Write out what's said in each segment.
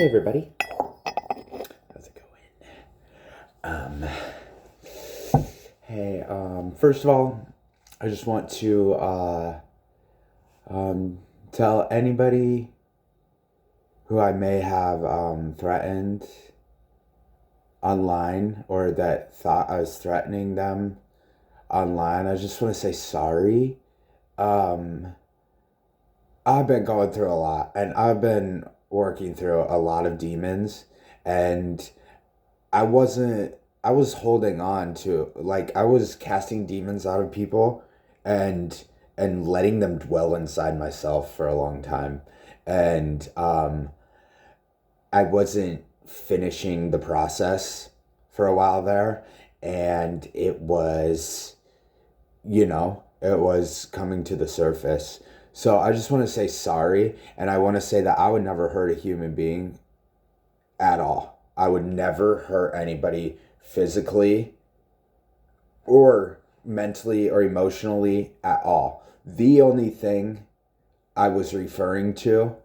Hey everybody, how's it going? First of all, I just want to tell anybody who I may have threatened online or that thought I was threatening them online. I just want to say sorry. Um, I've been going through a lot, and I've been working through a lot of demons, and I wasn't I was holding on to, like, I was casting demons out of people and letting them dwell inside myself for a long time. And I wasn't finishing the process for a while there, and it was coming to the surface. So I just want to say sorry, and I want to say that I would never hurt a human being at all. I would never hurt anybody physically or mentally or emotionally at all. The only thing I was referring to,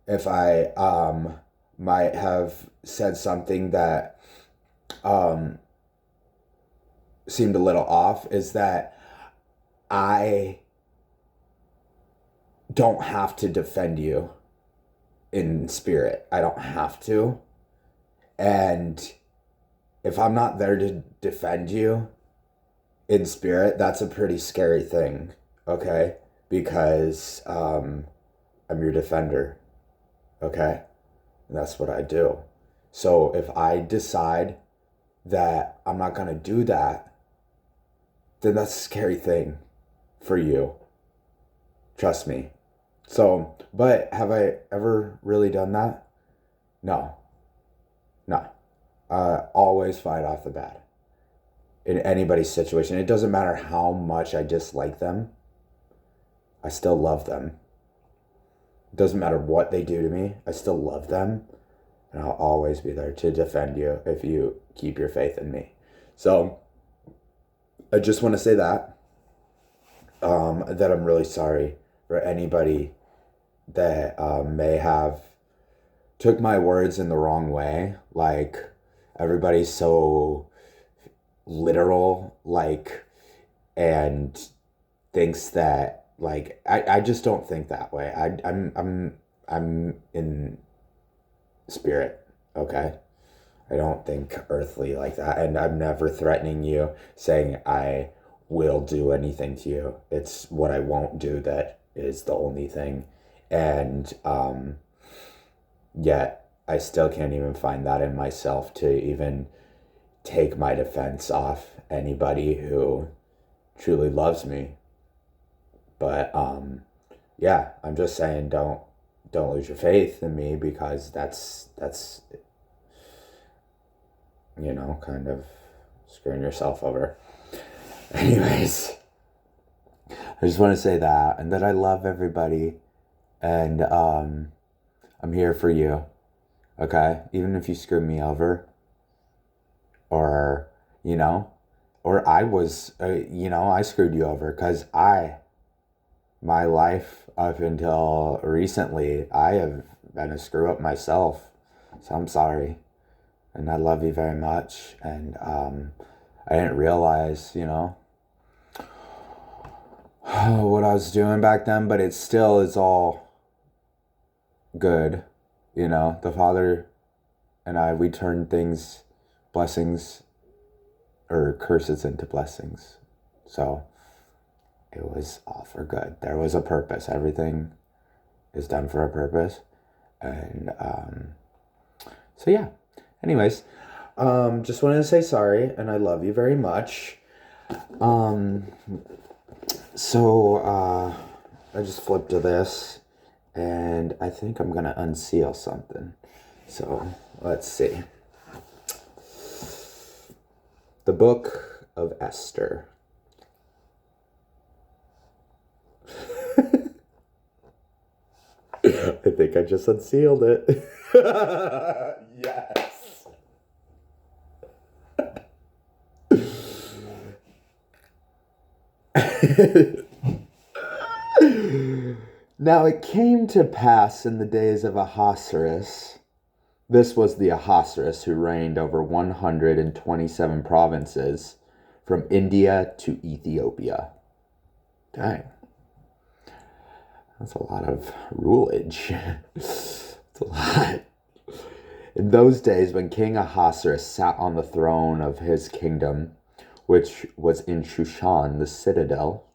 if I might have said something that um, seemed a little off, is that I don't have to defend you in spirit. I don't have to. And if I'm not there to defend you in spirit, that's a pretty scary thing, okay? Because I'm your defender, okay? And that's what I do. So if I decide that I'm not going to do that, then that's a scary thing for you. Trust me. So, but have I ever really done that? No, no. Always fight off the bat in anybody's situation. It doesn't matter how much I dislike them, I still love them. It doesn't matter what they do to me, I still love them. And I'll always be there to defend you if you keep your faith in me. So I just want to say that I'm really sorry for anybody that may have took my words in the wrong way. Like, everybody's so literal, like, and thinks that, like, I just don't think that way. I'm in spirit, okay? I don't think earthly like that, and I'm never threatening you, saying I will do anything to you. It's what I won't do that is the only thing. And yet I still can't even find that in myself to even take my defense off anybody who truly loves me. But yeah, I'm just saying, don't lose your faith in me, because that's kind of screwing yourself over. Anyways, I just want to say that, and that I love everybody, and I'm here for you. Okay, even if you screw me over, or you know, or I screwed you over, because my life up until recently, I have been a screw up myself. So I'm sorry, and I love you very much. And I didn't realize, what I was doing back then, but it still is all good. The Father and I, we turn things, blessings or curses, into blessings. So it was all for good. There was a purpose. Everything is done for a purpose. And so yeah. Anyways, just wanted to say sorry, and I love you very much. Um, so I just flipped to this, and I think I'm gonna unseal something. So let's see. The Book of Esther. I think I just unsealed it. Yes. Now it came to pass in the days of Ahasuerus This was the Ahasuerus who reigned over 127 provinces from India to Ethiopia. Dang. That's a lot of rulage. That's a lot. In those days, when King Ahasuerus sat on the throne of his kingdom, which was in Shushan, the citadel,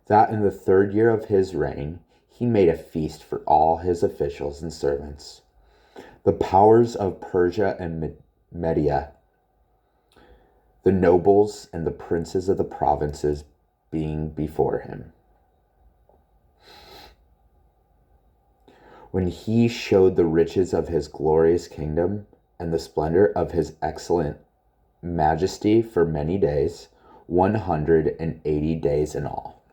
that in the 3rd year of his reign, he made a feast for all his officials and servants, the powers of Persia and Media, the nobles and the princes of the provinces being before him. When he showed the riches of his glorious kingdom and the splendor of his excellent majesty for many days, 180 days in all.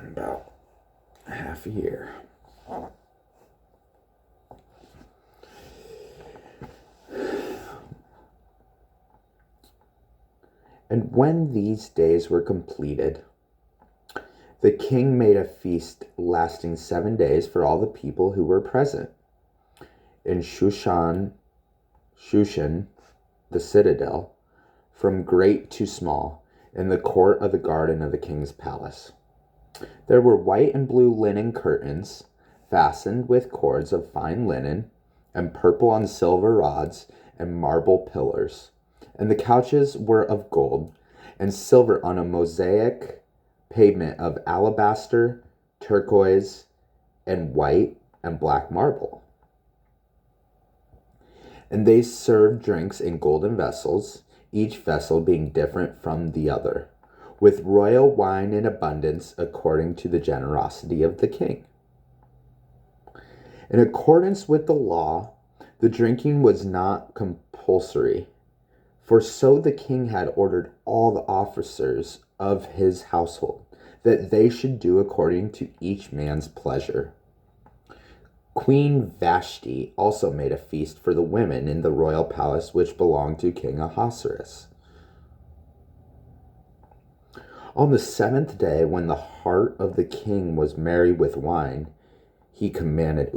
About half a year. And when these days were completed, the king made a feast lasting 7 days for all the people who were present. In Shushan, the citadel, from great to small, in the court of the garden of the king's palace. There were white and blue linen curtains, fastened with cords of fine linen, and purple and silver rods, and marble pillars. And the couches were of gold, and silver on a mosaic pavement of alabaster, turquoise, and white and black marble. And they served drinks in golden vessels, each vessel being different from the other, with royal wine in abundance according to the generosity of the king. In accordance with the law, the drinking was not compulsory, for so the king had ordered all the officers of his household, that they should do according to each man's pleasure. Queen Vashti also made a feast for the women in the royal palace which belonged to King Ahasuerus. On the 7th day, when the heart of the king was merry with wine, he commanded,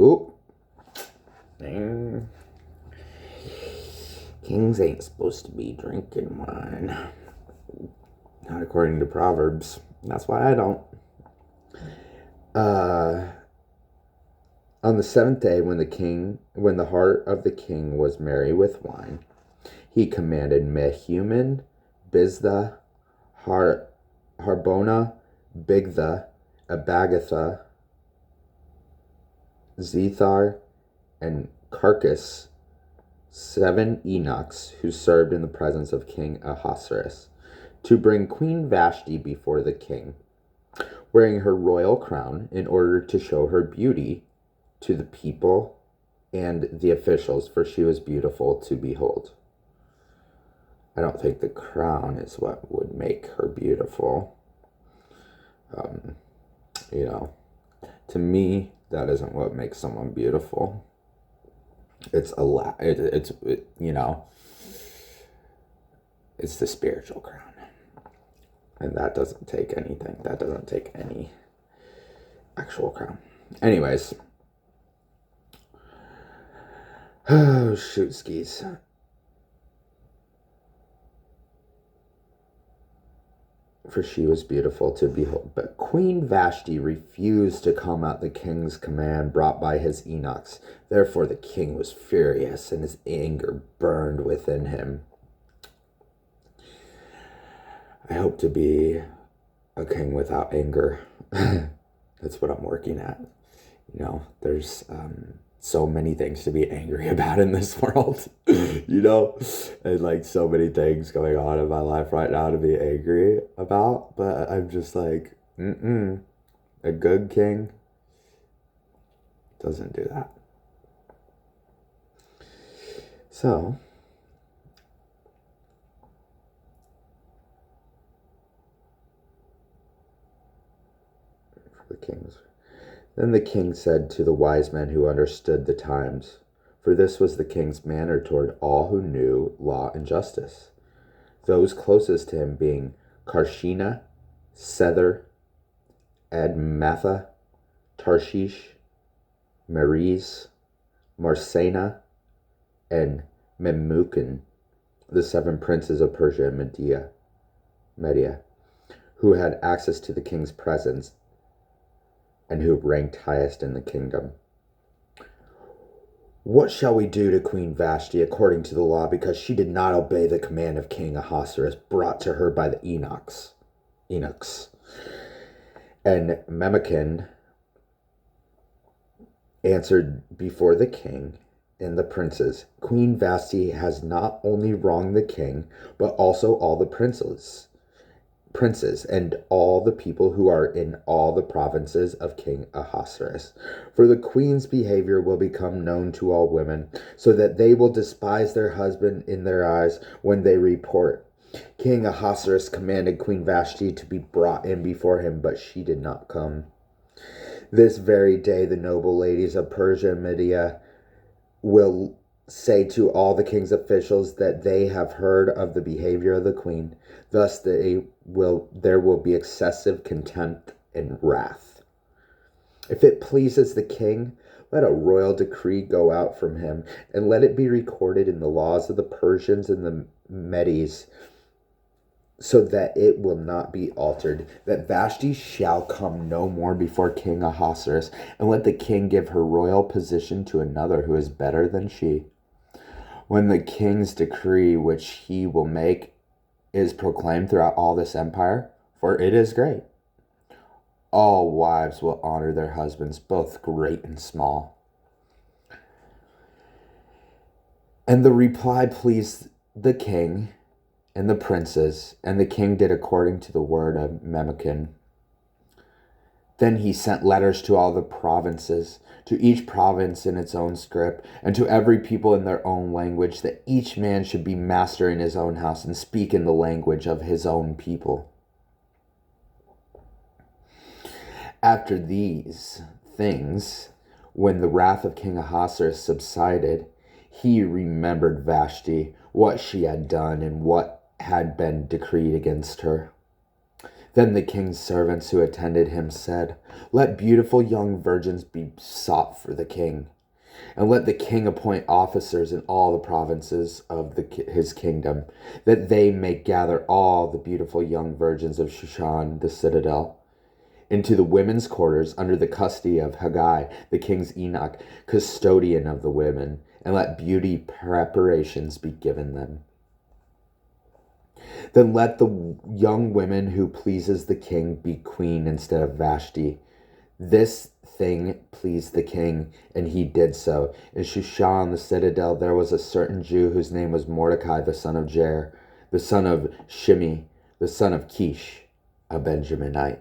kings ain't supposed to be drinking wine. Not according to Proverbs. That's why I don't. On the 7th day, when the heart of the king was merry with wine, he commanded Mehuman, Biztha, Harbona, Bigtha, Abagatha, Zethar, and Carcass, 7 eunuchs who served in the presence of King Ahasuerus, to bring Queen Vashti before the king, wearing her royal crown, in order to show her beauty to the people and the officials, for she was beautiful to behold. I don't think the crown is what would make her beautiful. To me, that isn't what makes someone beautiful. It's it's the spiritual crown. And that doesn't take anything. That doesn't take any actual crown. Anyways. Oh, shoot skis. For she was beautiful to behold. But Queen Vashti refused to come at the king's command brought by his eunuchs. Therefore the king was furious, and his anger burned within him. I hope to be a king without anger. That's what I'm working at. There's so many things to be angry about in this world, and like so many things going on in my life right now to be angry about. But I'm just like, a good king doesn't do that. So, Then the king said to the wise men who understood the times, for this was the king's manner toward all who knew law and justice, those closest to him being Karshena, Sether, Admatha, Tarshish, Meres, Marsena, and Memucan, the 7 princes of Persia and Media, who had access to the king's presence and who ranked highest in the kingdom. What shall we do to Queen Vashti according to the law, because she did not obey the command of King Ahasuerus brought to her by the eunuchs? And Memucan answered before the king and the princes, Queen Vashti has not only wronged the king, but also all the princes, and all the people who are in all the provinces of King Ahasuerus. For the queen's behavior will become known to all women, so that they will despise their husband in their eyes when they report. King Ahasuerus commanded Queen Vashti to be brought in before him, but she did not come. This very day the noble ladies of Persia and Media will say to all the king's officials that they have heard of the behavior of the queen. Thus there will be excessive contempt and wrath. If it pleases the king, let a royal decree go out from him, and let it be recorded in the laws of the Persians and the Medes, so that it will not be altered, that Vashti shall come no more before King Ahasuerus, and let the king give her royal position to another who is better than she. When the king's decree which he will make is proclaimed throughout all this empire, for it is great, all wives will honor their husbands, both great and small. And the reply pleased the king and the princes, and the king did according to the word of Memucan. Then he sent letters to all the provinces, to each province in its own script, and to every people in their own language, that each man should be master in his own house and speak in the language of his own people. After these things, when the wrath of King Ahasuerus subsided, he remembered Vashti, what she had done and what had been decreed against her. Then the king's servants who attended him said, Let beautiful young virgins be sought for the king, and let the king appoint officers in all the provinces of his kingdom, that they may gather all the beautiful young virgins of Shushan, the citadel, into the women's quarters under the custody of Haggai, the king's eunuch, custodian of the women, and let beauty preparations be given them. Then let the young women who pleases the king be queen instead of Vashti. This thing pleased the king, and he did so. In Shushan, the citadel, there was a certain Jew whose name was Mordecai, the son of Jair, the son of Shimei, the son of Kish, a Benjaminite.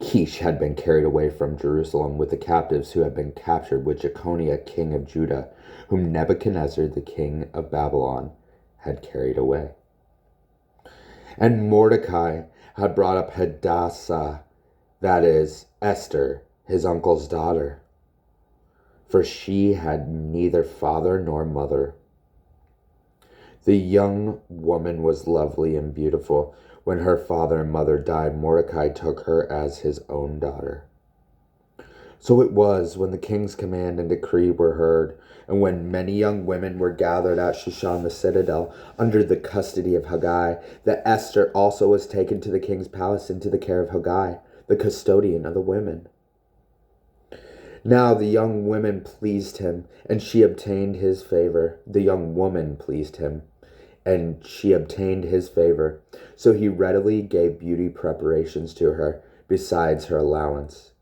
Kish had been carried away from Jerusalem with the captives who had been captured with Jeconiah, king of Judah, whom Nebuchadnezzar, the king of Babylon, had carried away. And Mordecai had brought up Hadassah, that is, Esther, his uncle's daughter, for she had neither father nor mother. The young woman was lovely and beautiful. When her father and mother died, Mordecai took her as his own daughter. So it was, when the king's command and decree were heard, and when many young women were gathered at Shushan the citadel, under the custody of Haggai, that Esther also was taken to the king's palace into the care of Haggai, the custodian of the women. Now the young women pleased him, and she obtained his favor. The young woman pleased him, and she obtained his favor. So he readily gave beauty preparations to her, besides her allowance.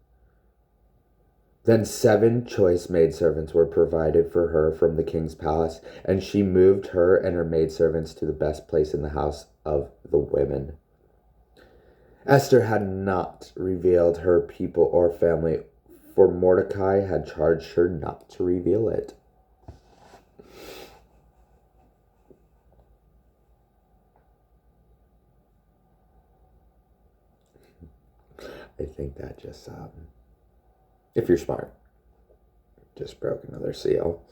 Then 7 choice maidservants were provided for her from the king's palace, and she moved her and her maidservants to the best place in the house of the women. Esther had not revealed her people or family, for Mordecai had charged her not to reveal it. I think that just, if you're smart, just broke another seal.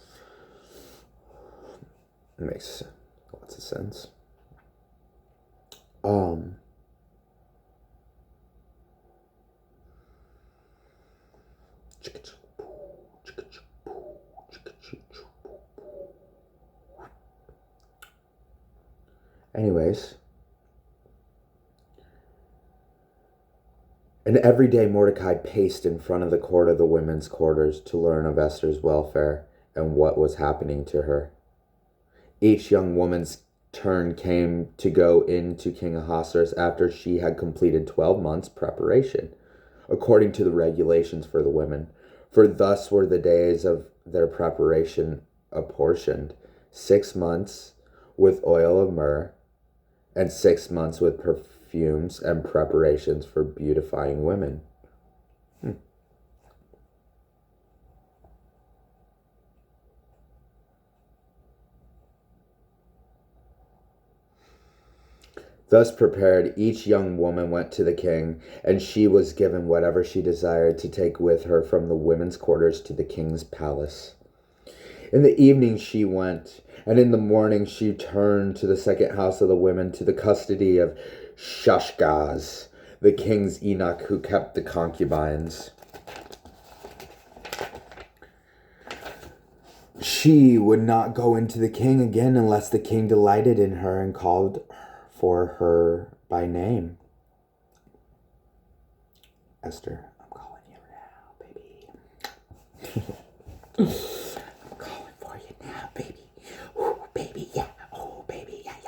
It makes lots of sense. Anyways. And every day Mordecai paced in front of the court of the women's quarters to learn of Esther's welfare and what was happening to her. Each young woman's turn came to go in to King Ahasuerus after she had completed 12 months' preparation, according to the regulations for the women. For thus were the days of their preparation apportioned: 6 months with oil of myrrh, and 6 months with perfumes and preparations for beautifying women. Thus prepared, each young woman went to the king, and she was given whatever she desired to take with her from the women's quarters to the king's palace. In the evening she went, and in the morning she turned to the second house of the women, to the custody of Shashgaz, the king's eunuch who kept the concubines. She would not go into the king again unless the king delighted in her and called for her by name. Esther, I'm calling you now, baby. I'm calling for you now, baby. Ooh, baby, yeah. Oh, baby, yeah.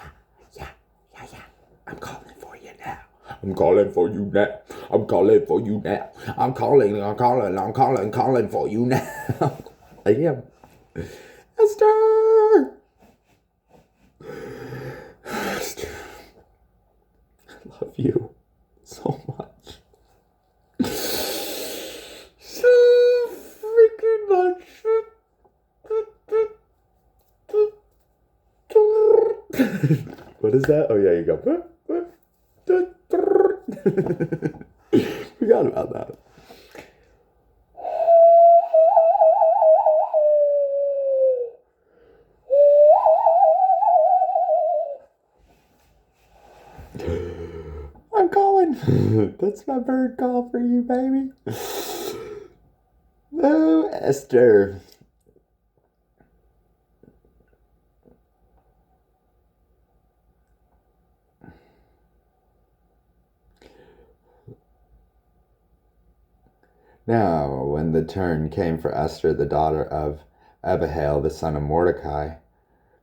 I'm calling for you now. I'm calling for you now. I'm calling for you now. I'm calling for you now. I am. Esther! Esther. I love you so much. So freaking much. What is that? Oh yeah, you go. Forgot about that. I'm calling. That's my bird call for you, baby. Oh, Esther. Now, when the turn came for Esther, the daughter of Abihail, the son of Mordecai,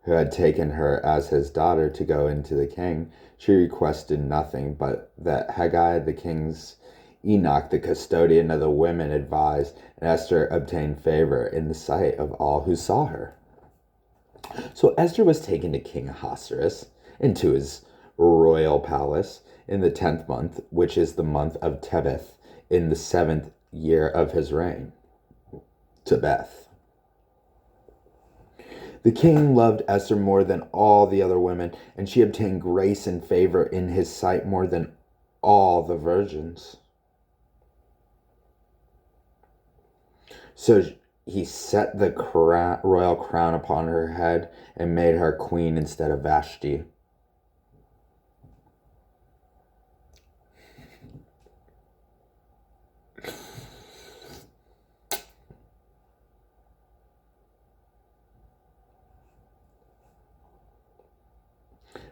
who had taken her as his daughter to go into the king, she requested nothing but that Haggai, the king's eunuch, the custodian of the women, advised, and Esther obtained favor in the sight of all who saw her. So Esther was taken to King Ahasuerus into his royal palace in the 10th month, which is the month of Tebeth, in the 7th year of his reign. Tebeth. The king loved Esther more than all the other women, and she obtained grace and favor in his sight more than all the virgins. So he set the royal crown upon her head and made her queen instead of Vashti.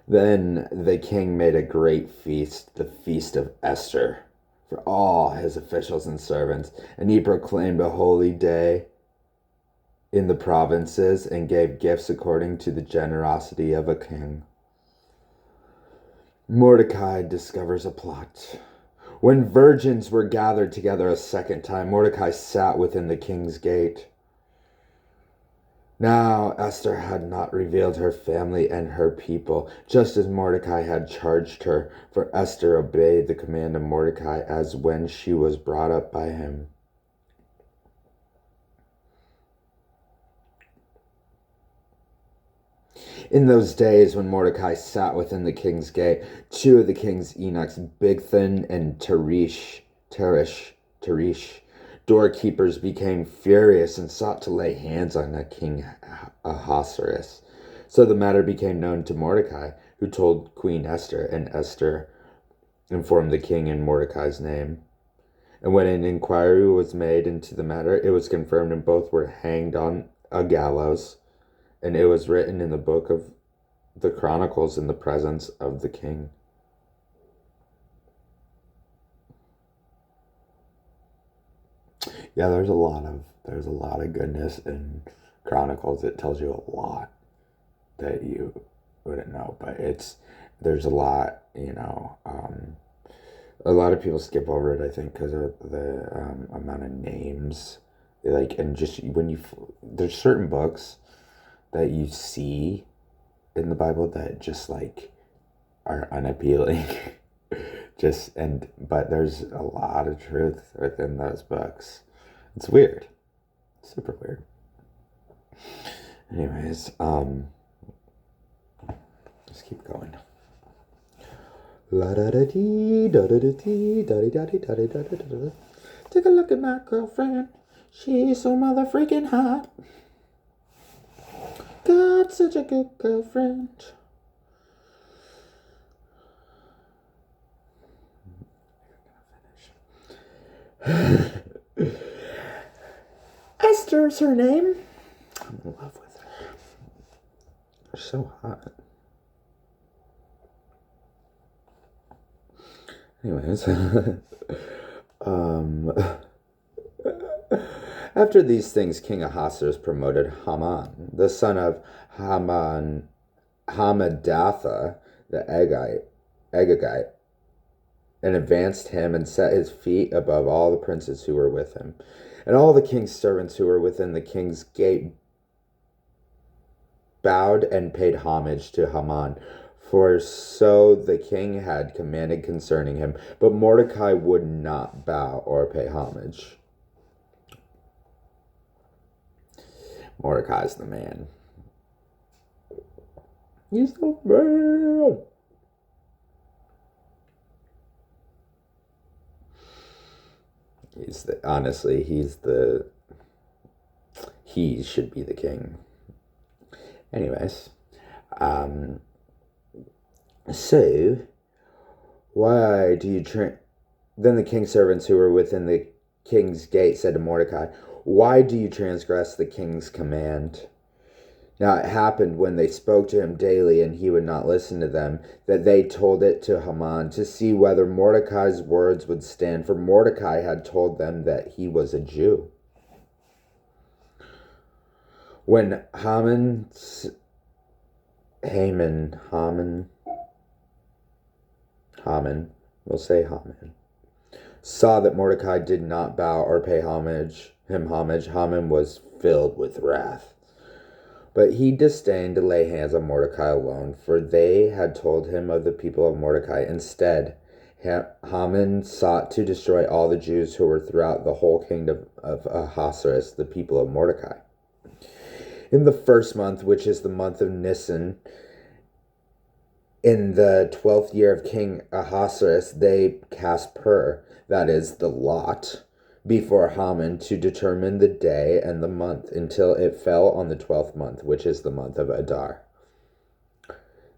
Then the king made a great feast, the feast of Esther, for all his officials and servants, and he proclaimed a holy day in the provinces and gave gifts according to the generosity of a king. Mordecai discovers a plot. When virgins were gathered together a second time, Mordecai sat within the king's gate. Now Esther had not revealed her family and her people, just as Mordecai had charged her, for Esther obeyed the command of Mordecai as when she was brought up by him. In those days when Mordecai sat within the king's gate, two of the king's eunuchs, Bigthan and Teresh, doorkeepers, became furious and sought to lay hands on the king Ahasuerus. So the matter became known to Mordecai, who told Queen Esther, and Esther informed the king in Mordecai's name. And when an inquiry was made into the matter, it was confirmed, and both were hanged on a gallows. And it was written in the book of the chronicles in the presence of the king. Yeah, there's a lot of goodness in Chronicles. It tells you a lot that you wouldn't know, but there's a lot, a lot of people skip over it, I think, because of the amount of names, like, and just there's certain books that you see in the Bible that just like are unappealing. But there's a lot of truth within those books. It's weird. Super weird. Anyways, let's keep going. La da da dee da da da dee da da da da da da da. Take a look at my girlfriend. She's so mother freaking hot. Got such a good girlfriend. Esther's her name. I'm in love with her. They're so hot. Anyways, after these things, King Ahasuerus promoted Haman, the son of Hammedatha, the Agagite, and advanced him and set his feet above all the princes who were with him. And all the king's servants who were within the king's gate bowed and paid homage to Haman, for so the king had commanded concerning him. But Mordecai would not bow or pay homage. Mordecai's the man. He's the man. He should be the king. Anyways, so why do you then the king's servants who were within the king's gate said to Mordecai, why do you transgress the king's command? Now it happened when they spoke to him daily and he would not listen to them, that they told it to Haman to see whether Mordecai's words would stand, for Mordecai had told them that he was a Jew. When Haman saw that Mordecai did not bow or pay homage, Haman was filled with wrath. But he disdained to lay hands on Mordecai alone, for they had told him of the people of Mordecai. Instead, Haman sought to destroy all the Jews who were throughout the whole kingdom of Ahasuerus, the people of Mordecai. In the first month, which is the month of Nisan, in the 12th year of King Ahasuerus, they cast pur, that is, the lot, before Haman to determine the day and the month, until it fell on the 12th month, which is the month of Adar.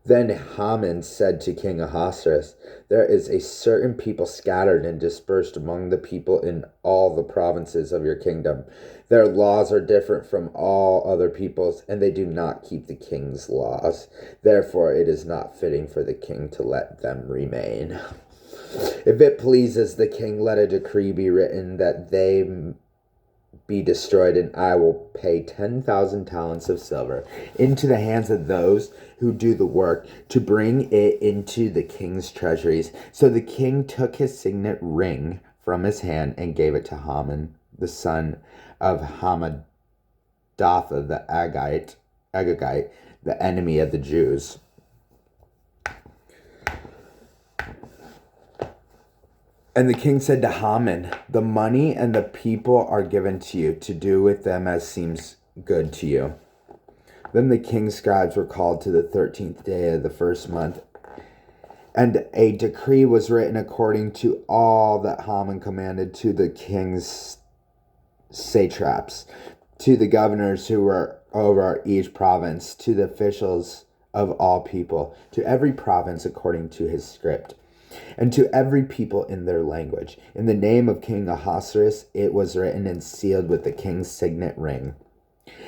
Then Haman said to King Ahasuerus, there is a certain people scattered and dispersed among the people in all the provinces of your kingdom. Their laws are different from all other peoples, and they do not keep the king's laws. Therefore it is not fitting for the king to let them remain. If it pleases the king, let a decree be written that they be destroyed, and I will pay 10,000 talents of silver into the hands of those who do the work to bring it into the king's treasuries. So the king took his signet ring from his hand and gave it to Haman, the son of Hammedatha, the Agagite, the enemy of the Jews. And the king said to Haman, the money and the people are given to you to do with them as seems good to you. Then the king's scribes were called to the 13th day of the first month, and a decree was written according to all that Haman commanded, to the king's satraps, to the governors who were over each province, to the officials of all people, to every province according to his script, and to every people in their language. In the name of King Ahasuerus it was written and sealed with the king's signet ring.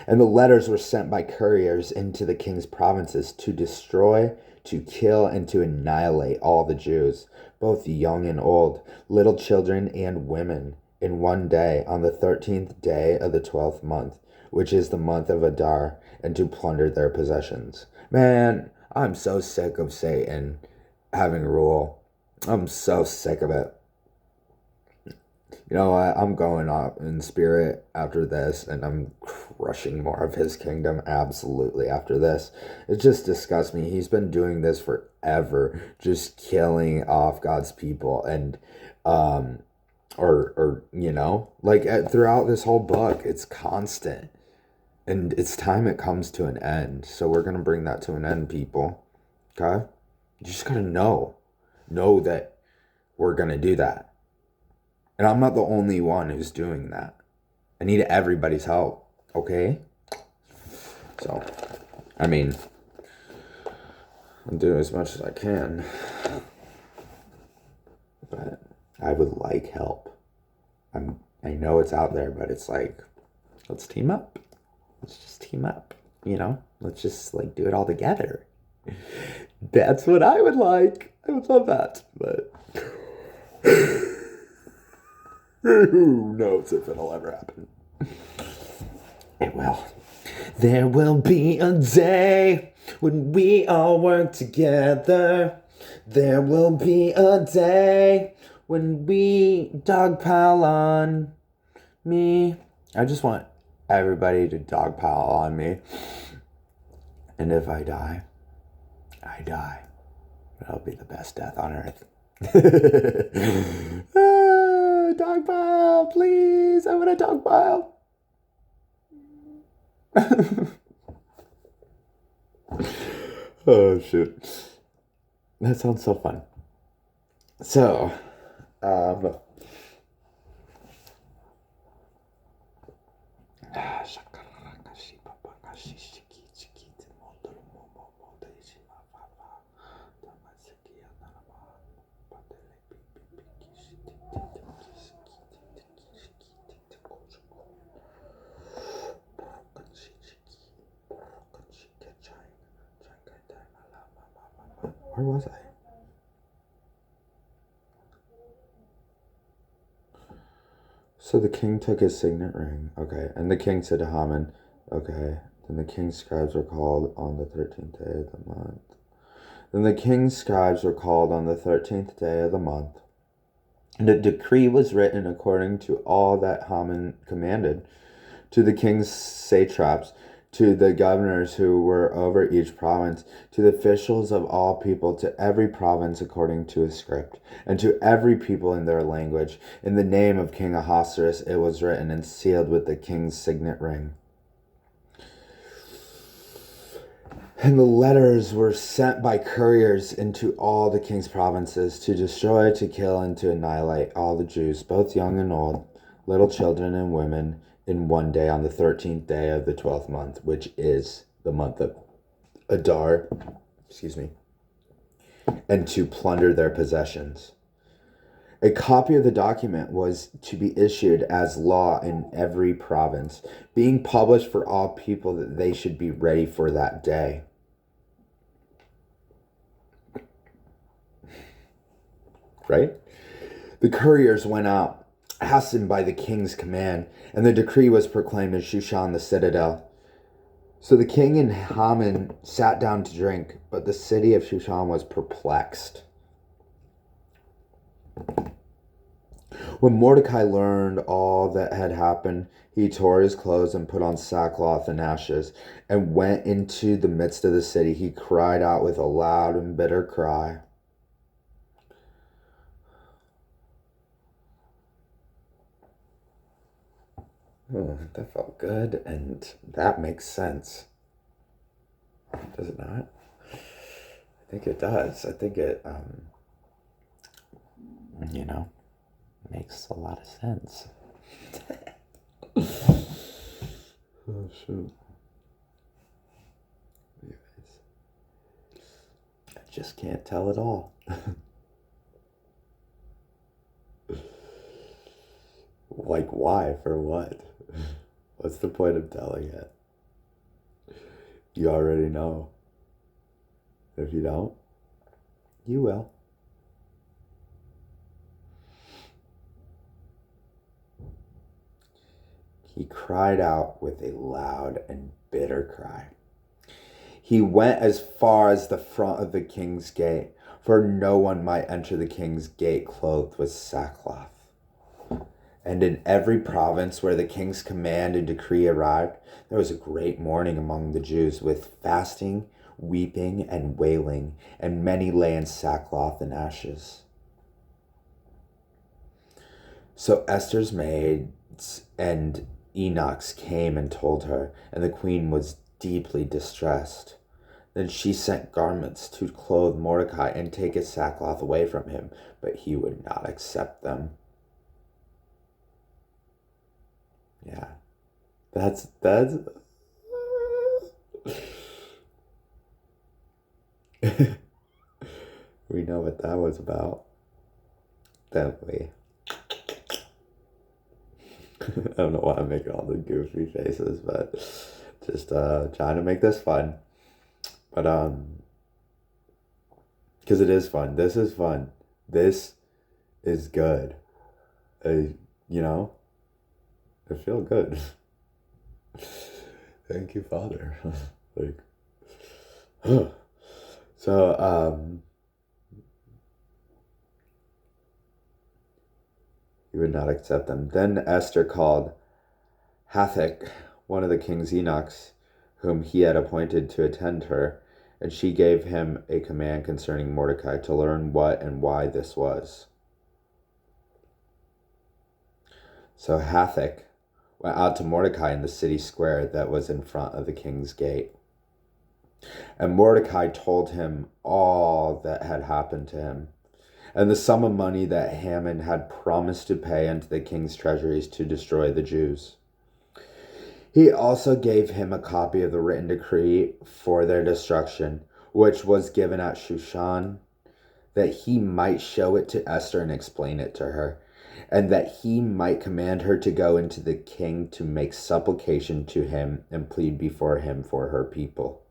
And the letters were sent by couriers into the king's provinces to destroy, to kill, and to annihilate all the Jews, both young and old, little children and women, in one day, on the 13th day of the 12th month, which is the month of Adar, and to plunder their possessions. Man, I'm so sick of Satan having rule. I'm so sick of it. You know what? I'm going up in spirit after this, and I'm crushing more of his kingdom absolutely after this. It just disgusts me. He's been doing this forever, just killing off God's people, and or you know, like throughout this whole book, it's constant, and it's time it comes to an end. So we're gonna bring that to an end, people. Okay, you just gotta know that we're gonna do that. And I'm not the only one who's doing that. I need everybody's help, okay? So, I mean, I'm doing as much as I can. But I would like help. I know it's out there, but it's like, let's team up. Let's just team up, you know? Let's just like do it all together. That's what I would like. I would love that, but who knows if it'll ever happen? It will. There will be a day when we all work together. There will be a day when we dogpile on me. I just want everybody to dogpile on me. And if I die, I die. That'll be the best death on earth. Dog pile, please. I want a dog pile. Oh, shoot. That sounds so fun. So, where was I? So the king took his signet ring. Okay. And the king said to Haman, okay. Then the king's scribes were called on the 13th day of the month. Then the king's scribes were called on the 13th day of the month. And a decree was written according to all that Haman commanded, to the king's satraps, to the governors who were over each province, to the officials of all people, to every province according to his script, and to every people in their language. In the name of King Ahasuerus it was written and sealed with the king's signet ring. And the letters were sent by couriers into all the king's provinces to destroy, to kill, and to annihilate all the Jews, both young and old, little children and women, in one day on the 13th day of the 12th month, which is the month of Adar, and to plunder their possessions. A copy of the document was to be issued as law in every province, being published for all people that they should be ready for that day. Right? The couriers went out, hastened by the king's command, and the decree was proclaimed in Shushan the citadel. So the king and Haman sat down to drink, but the city of Shushan was perplexed. When Mordecai learned all that had happened, he tore his clothes and put on sackcloth and ashes, and went into the midst of the city. He cried out with a loud and bitter cry. Oh, that felt good, and that makes sense. Does it not? I think it does. I think it, makes a lot of sense. Oh, shoot. Anyways, I just can't tell it all. Like, why? For what? What's the point of telling it? You already know. If you don't, you will. He cried out with a loud and bitter cry. He went as far as the front of the king's gate, for no one might enter the king's gate clothed with sackcloth. And in every province where the king's command and decree arrived, there was a great mourning among the Jews, with fasting, weeping, and wailing, and many lay in sackcloth and ashes. So Esther's maids and eunuchs came and told her, and the queen was deeply distressed. Then she sent garments to clothe Mordecai and take his sackcloth away from him, but he would not accept them. Yeah, that's we know what that was about, don't we? I don't know why I'm making all the goofy faces, but just trying to make this fun. But because it is fun. This is fun. This is good. You know, I feel good. Thank you, Father. Like, so he would not accept them. Then Esther called Hathach, one of the king's eunuchs, whom he had appointed to attend her, and she gave him a command concerning Mordecai to learn what and why this was. So Hathach went out to Mordecai in the city square that was in front of the king's gate. And Mordecai told him all that had happened to him, and the sum of money that Haman had promised to pay into the king's treasuries to destroy the Jews. He also gave him a copy of the written decree for their destruction, which was given at Shushan, that he might show it to Esther and explain it to her, and that he might command her to go into the king to make supplication to him and plead before him for her people.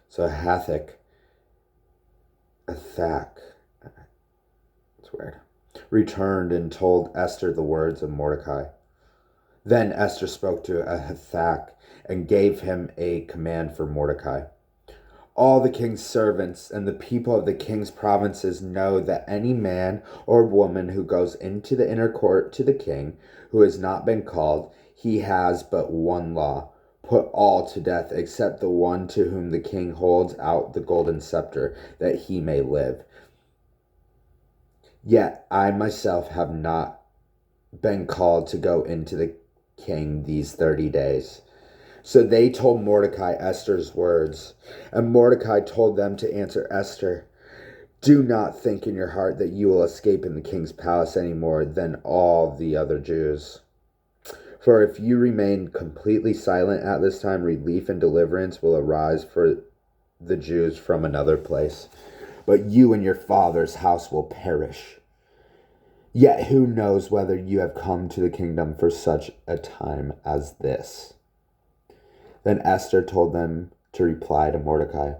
So Hathach, it's weird, returned and told Esther the words of Mordecai. Then Esther spoke to Hathach and gave him a command for Mordecai. All the king's servants and the people of the king's provinces know that any man or woman who goes into the inner court to the king, who has not been called, he has but one law: put all to death except the one to whom the king holds out the golden scepter, that he may live. Yet I myself have not been called to go into the king these 30 days. So they told Mordecai Esther's words, and Mordecai told them to answer Esther, "Do not think in your heart that you will escape in the king's palace any more than all the other Jews. For if you remain completely silent at this time, relief and deliverance will arise for the Jews from another place, but you and your father's house will perish. Yet who knows whether you have come to the kingdom for such a time as this?" Then Esther told them to reply to Mordecai,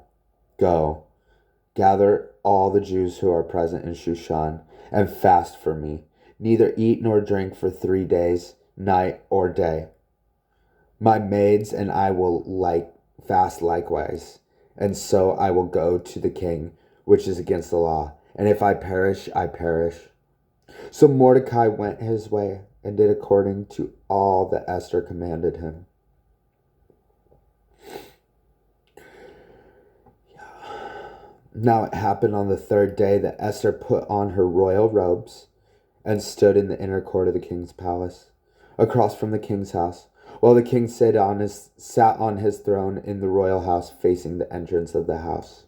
"Go, gather all the Jews who are present in Shushan, and fast for me. Neither eat nor drink for 3 days, night or day. My maids and I will fast likewise, and so I will go to the king, which is against the law. And if I perish, I perish." So Mordecai went his way and did according to all that Esther commanded him. Now it happened on the 3rd day that Esther put on her royal robes and stood in the inner court of the king's palace, across from the king's house, while the king sat on his throne in the royal house facing the entrance of the house.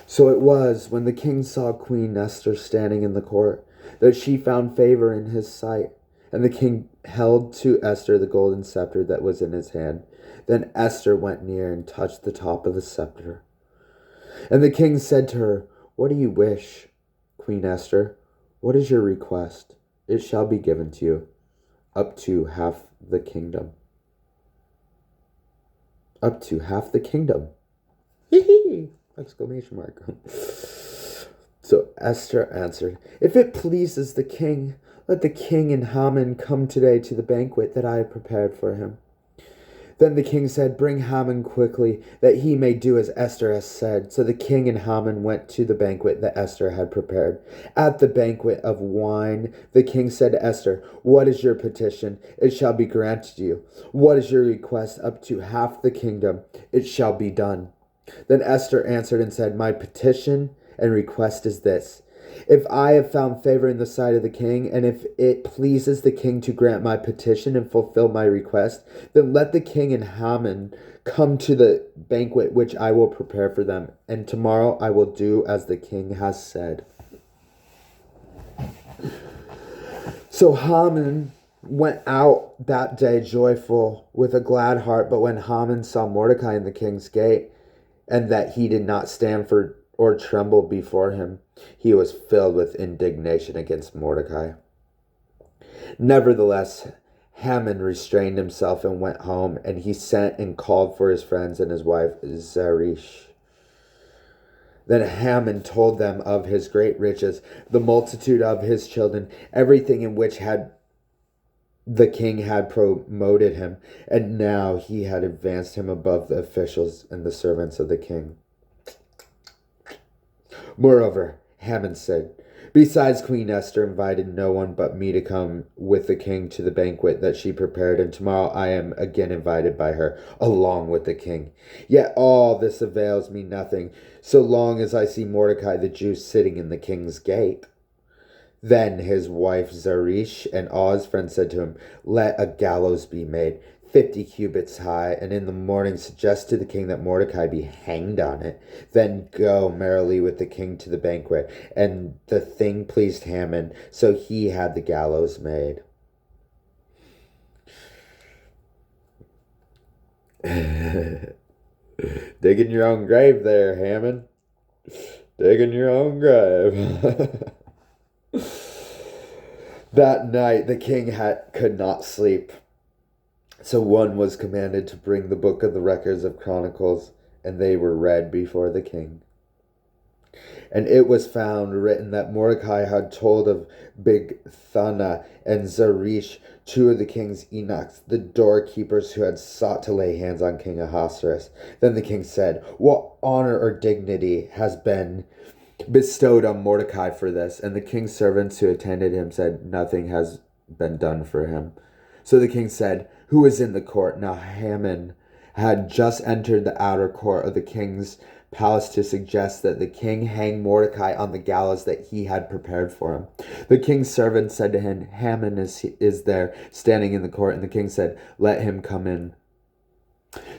So it was, when the king saw Queen Esther standing in the court, that she found favor in his sight. And the king held to Esther the golden scepter that was in his hand. Then Esther went near and touched the top of the scepter. And the king said to her, "What do you wish, Queen Esther? What is your request? It shall be given to you, up to half the kingdom." up to half the kingdom. Hee! Exclamation mark. So Esther answered, "If it pleases the king, let the king and Haman come today to the banquet that I have prepared for him." Then the king said, "Bring Haman quickly, that he may do as Esther has said." So the king and Haman went to the banquet that Esther had prepared. At the banquet of wine, the king said to Esther, "What is your petition? It shall be granted you. What is your request? Up to half the kingdom. It shall be done." Then Esther answered and said, "My petition and request is this. If I have found favor in the sight of the king, and if it pleases the king to grant my petition and fulfill my request, then let the king and Haman come to the banquet which I will prepare for them, and tomorrow I will do as the king has said." So Haman went out that day joyful with a glad heart, but when Haman saw Mordecai in the king's gate, and that he did not stand for or tremble before him, he was filled with indignation against Mordecai. Nevertheless, Haman restrained himself and went home, and he sent and called for his friends and his wife Zeresh. Then Haman told them of his great riches, the multitude of his children, everything in which the king had promoted him, and now he had advanced him above the officials and the servants of the king. Moreover, Haman said, "Besides, Queen Esther invited no one but me to come with the king to the banquet that she prepared, and tomorrow I am again invited by her, along with the king. Yet all this avails me nothing, so long as I see Mordecai the Jew sitting in the king's gate." Then his wife Zeresh and all his friends said to him, "Let a gallows be made, 50 cubits high, and in the morning suggest to the king that Mordecai be hanged on it. Then go merrily with the king to the banquet." And the thing pleased Haman, so he had the gallows made. Digging your own grave there, Haman. Digging your own grave. That night the king could not sleep. So one was commanded to bring the book of the records of Chronicles, and they were read before the king. And it was found written that Mordecai had told of Bigthana and Zeresh, two of the king's eunuchs, the doorkeepers who had sought to lay hands on King Ahasuerus. Then the king said, "What honor or dignity has been bestowed on Mordecai for this?" And the king's servants who attended him said, "Nothing has been done for him." So the king said, "Who is in the court?" Now Haman had just entered the outer court of the king's palace to suggest that the king hang Mordecai on the gallows that he had prepared for him. The king's servant said to him, "Haman is there, standing in the court." And the king said, "Let him come in."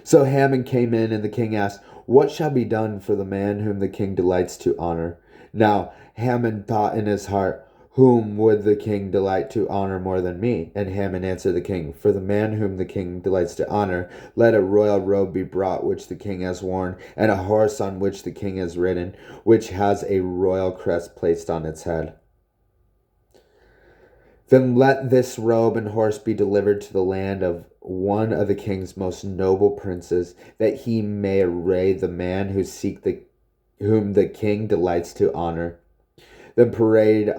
So Haman came in, and the king asked, "What shall be done for the man whom the king delights to honor?" Now Haman thought in his heart, "Whom would the king delight to honor more than me?" And Haman answered the king, "For the man whom the king delights to honor, let a royal robe be brought which the king has worn, and a horse on which the king has ridden, which has a royal crest placed on its head. Then let this robe and horse be delivered to the land of one of the king's most noble princes, that he may array the man whom the king delights to honor. Then parade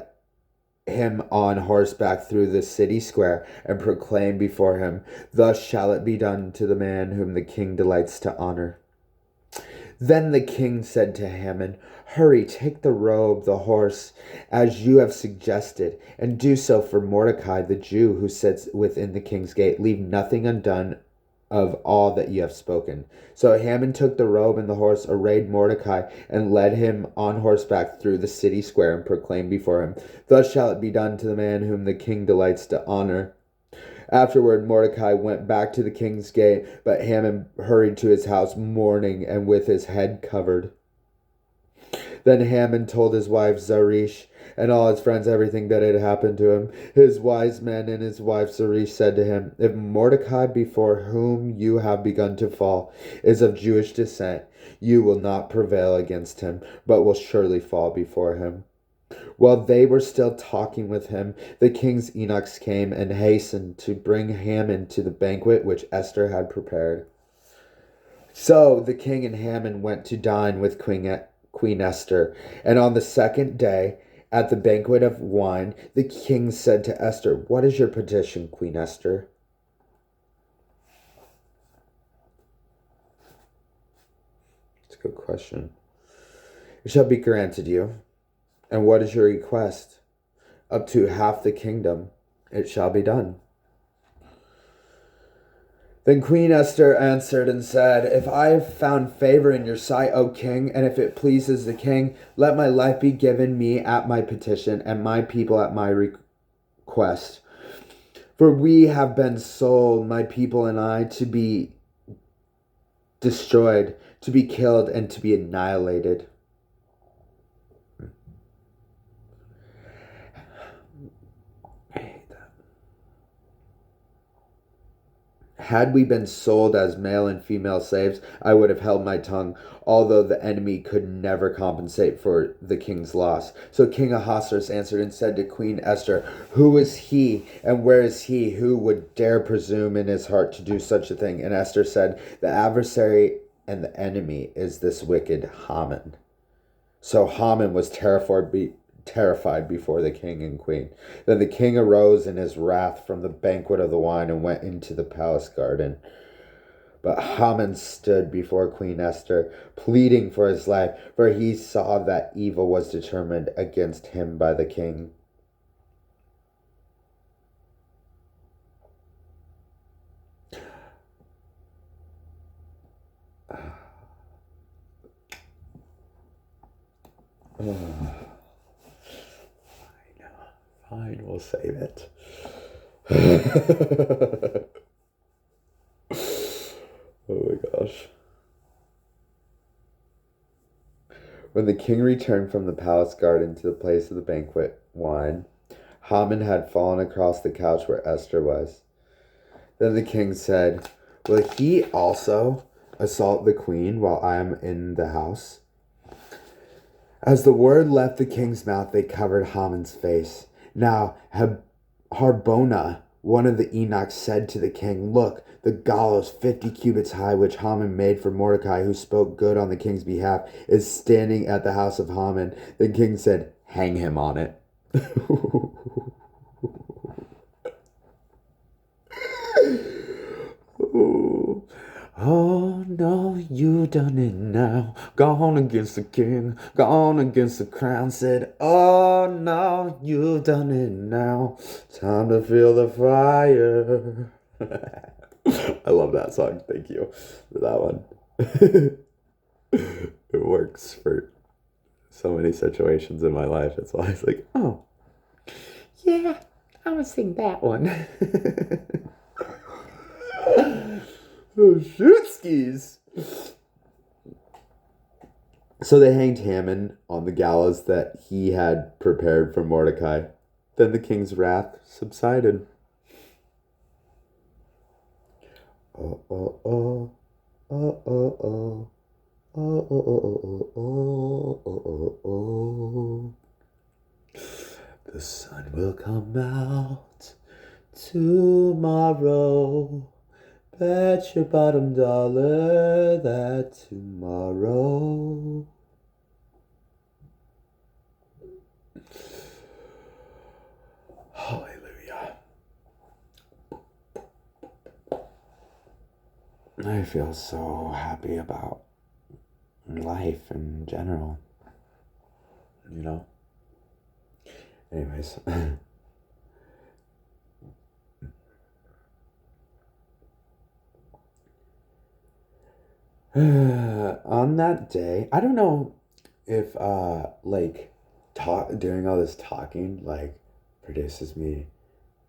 him on horseback through the city square, and proclaim before him, 'Thus shall it be done to the man whom the king delights to honor.'" Then the king said to Haman, "Hurry, take the robe, the horse, as you have suggested, and do so for Mordecai the Jew who sits within the king's gate. Leave nothing undone of all that you have spoken." So Haman took the robe and the horse, arrayed Mordecai, and led him on horseback through the city square, and proclaimed before him, "Thus shall it be done to the man whom the king delights to honor." Afterward, Mordecai went back to the king's gate, but Haman hurried to his house mourning and with his head covered. Then Haman told his wife Zeresh and all his friends everything that had happened to him. His wise men and his wife Zeresh said to him, "If Mordecai, before whom you have begun to fall, is of Jewish descent, you will not prevail against him, but will surely fall before him." While they were still talking with him, the king's eunuchs came and hastened to bring Haman to the banquet which Esther had prepared. So the king and Haman went to dine with Queen Esther. And on the second day, at the banquet of wine, the king said to Esther, "What is your petition, Queen Esther?" It's a good question. "It shall be granted you. And what is your request?" "Up to half the kingdom. It shall be done." Then Queen Esther answered and said, "If I have found favor in your sight, O king, and if it pleases the king, let my life be given me at my petition, and my people at my request. For we have been sold, my people and I, to be destroyed, to be killed, and to be annihilated." "Had we been sold as male and female slaves, I would have held my tongue, although the enemy could never compensate for the king's loss." So King Ahasuerus answered and said to Queen Esther, "Who is he, and where is he who would dare presume in his heart to do such a thing?" And Esther said, "The adversary and the enemy is this wicked Haman." So Haman was terrified before the king and queen. Then the king arose in his wrath from the banquet of the wine and went into the palace garden. But Haman stood before Queen Esther, pleading for his life, for he saw that evil was determined against him by the king. Fine, we'll save it. Oh my gosh. When the king returned from the palace garden to the place of the banquet wine, Haman had fallen across the couch where Esther was. Then the king said, "Will he also assault the queen while I am in the house?" As the word left the king's mouth, they covered Haman's face. Now Harbona, one of the eunuchs, said to the king, "Look, the gallows 50 cubits high, which Haman made for Mordecai, who spoke good on the king's behalf, is standing at the house of Haman." The king said, "Hang him on it." "Oh no, you done it now. Gone against the king, gone against the crown." Said, "Oh no, you done it now. Time to feel the fire." I love that song. Thank you for that one. It works for so many situations in my life. It's always like, oh, yeah, I'm gonna sing that one. Oh, shoot skis. So they hanged Haman on the gallows that he had prepared for Mordecai. Then the king's wrath subsided. Oh, oh, oh, oh, oh, oh. Oh, oh, oh, oh, oh, oh, oh. The sun will come out tomorrow. Bet your bottom dollar that tomorrow. Hallelujah. I feel so happy about life in general. You know? Anyways. On that day, I don't know if like doing all this talking like produces me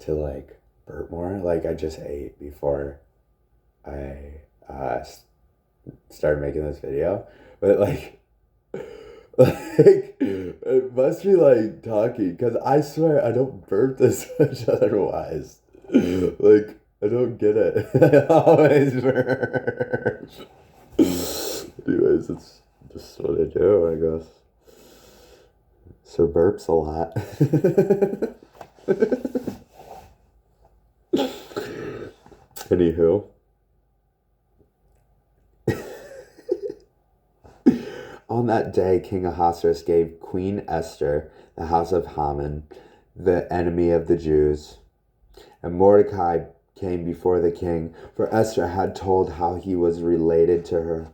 to like burp more. Like I just ate before I started making this video, but like like it must be like talking because I swear I don't burp this much otherwise. Like I don't get it. I always burp. Anyways, it's just what I do, I guess. So burps a lot. Anywho. On that day, King Ahasuerus gave Queen Esther the house of Haman, the enemy of the Jews. And Mordecai came before the king, for Esther had told how he was related to her.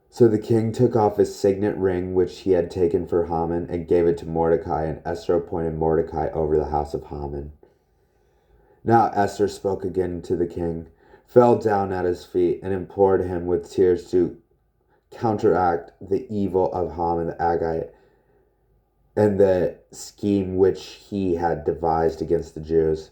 So the king took off his signet ring, which he had taken for Haman, and gave it to Mordecai, and Esther appointed Mordecai over the house of Haman. Now Esther spoke again to the king, fell down at his feet, and implored him with tears to counteract the evil of Haman the Agagite and the scheme which he had devised against the Jews.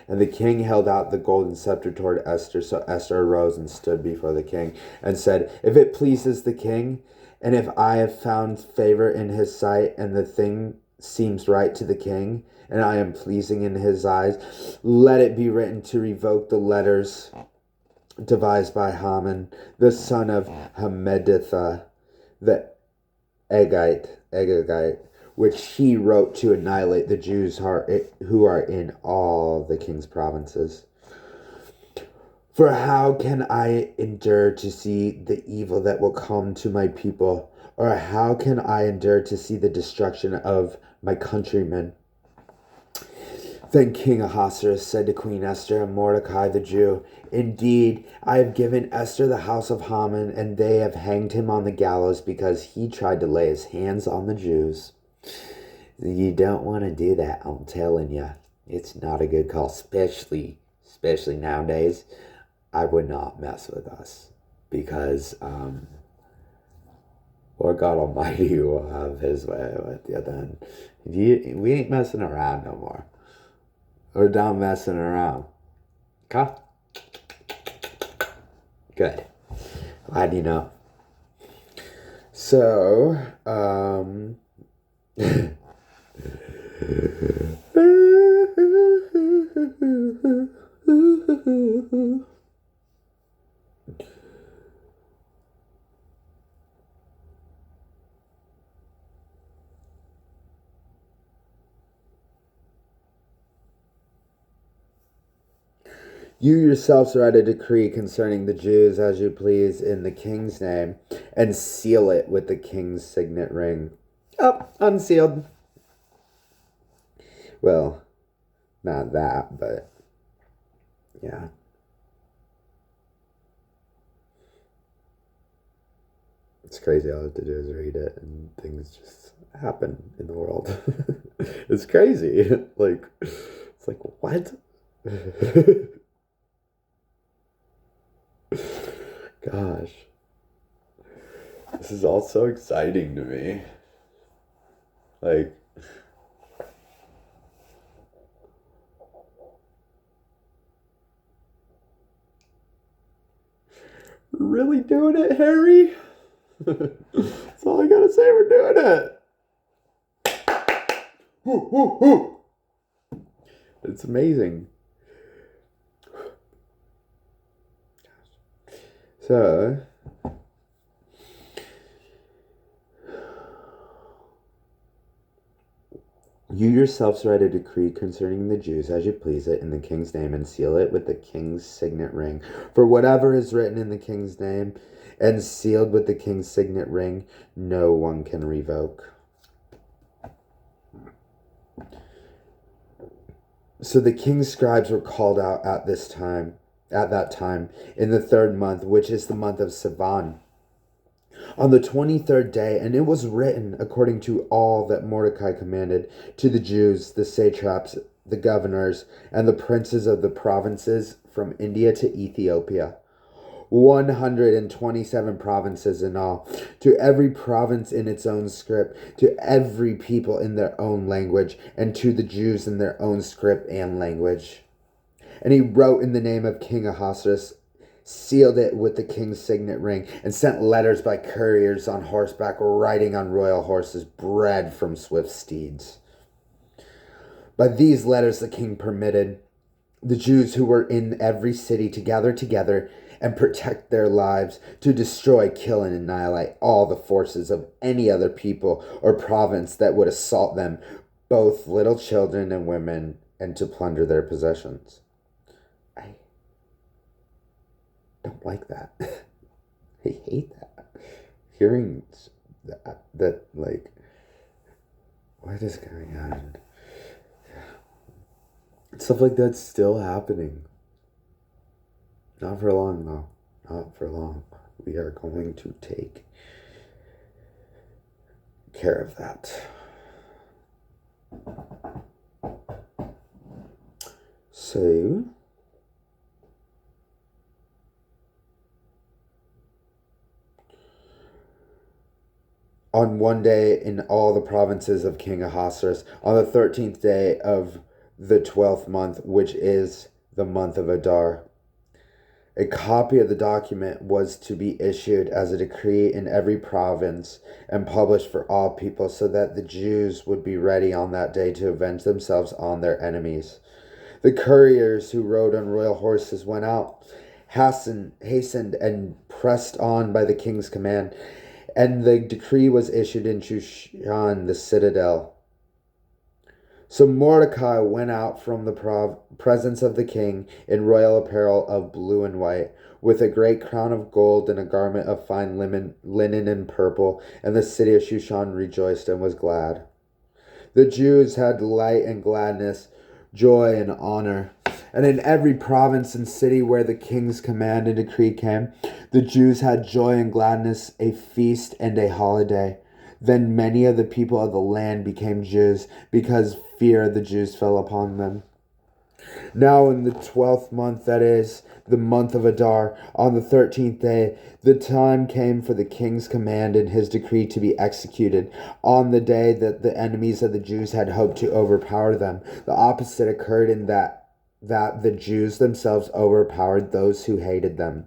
And the king held out the golden scepter toward Esther. So Esther arose and stood before the king and said, "If it pleases the king, and if I have found favor in his sight, and the thing seems right to the king, and I am pleasing in his eyes, let it be written to revoke the letters devised by Haman, the son of Hammedatha, the Agagite, which he wrote to annihilate the Jews who are in all the king's provinces. For how can I endure to see the evil that will come to my people? Or how can I endure to see the destruction of my countrymen?" Then King Ahasuerus said to Queen Esther and Mordecai the Jew, "Indeed, I have given Esther the house of Haman, and they have hanged him on the gallows because he tried to lay his hands on the Jews. You don't want to do that, I'm telling you. It's not a good call, especially nowadays. I would not mess with us because Lord God Almighty will have his way with you then. We ain't messing around no more. We're done messing around. Okay? Good. Glad you know. So, you yourselves write a decree concerning the Jews as you please in the king's name, and seal it with the king's signet ring. Oh, unsealed. Well, not that, but yeah. It's crazy. All I have to do is read it and things just happen in the world. It's crazy. It's like, what? Gosh. This is all so exciting to me. Like, we're really doing it, Harry? That's all I gotta say, we're doing it. Woo, woo, woo. It's amazing. So, you yourselves write a decree concerning the Jews as you please it in the king's name, and seal it with the king's signet ring. For whatever is written in the king's name and sealed with the king's signet ring, no one can revoke. So the king's scribes were called out at that time, in the 3rd month, which is the month of Sivan, on the 23rd day, and it was written according to all that Mordecai commanded to the Jews, the satraps, the governors, and the princes of the provinces from India to Ethiopia. 127 provinces in all, to every province in its own script, to every people in their own language, and to the Jews in their own script and language. And he wrote in the name of King Ahasuerus, sealed it with the king's signet ring, and sent letters by couriers on horseback, riding on royal horses, bred from swift steeds. By these letters the king permitted the Jews who were in every city to gather together and protect their lives, to destroy, kill, and annihilate all the forces of any other people or province that would assault them, both little children and women, and to plunder their possessions. I don't like that. I hate that. hearing that like, what is going on? Stuff like that's still happening. Not for long, though. Not for long. We are going to take care of that. So, on one day in all the provinces of King Ahasuerus, on the 13th day of the 12th month, which is the month of Adar, a copy of the document was to be issued as a decree in every province and published for all people, so that the Jews would be ready on that day to avenge themselves on their enemies. The couriers who rode on royal horses went out, hastened and pressed on by the king's command, and the decree was issued in Shushan, the citadel. So Mordecai went out from the presence of the king in royal apparel of blue and white, with a great crown of gold and a garment of fine linen and purple, and the city of Shushan rejoiced and was glad. The Jews had delight and gladness, joy and honor. And in every province and city where the king's command and decree came, the Jews had joy and gladness, a feast and a holiday. Then many of the people of the land became Jews, because fear of the Jews fell upon them. Now in the 12th month, that is, the month of Adar, on the 13th day, the time came for the king's command and his decree to be executed. On the day that the enemies of the Jews had hoped to overpower them, the opposite occurred in that the Jews themselves overpowered those who hated them.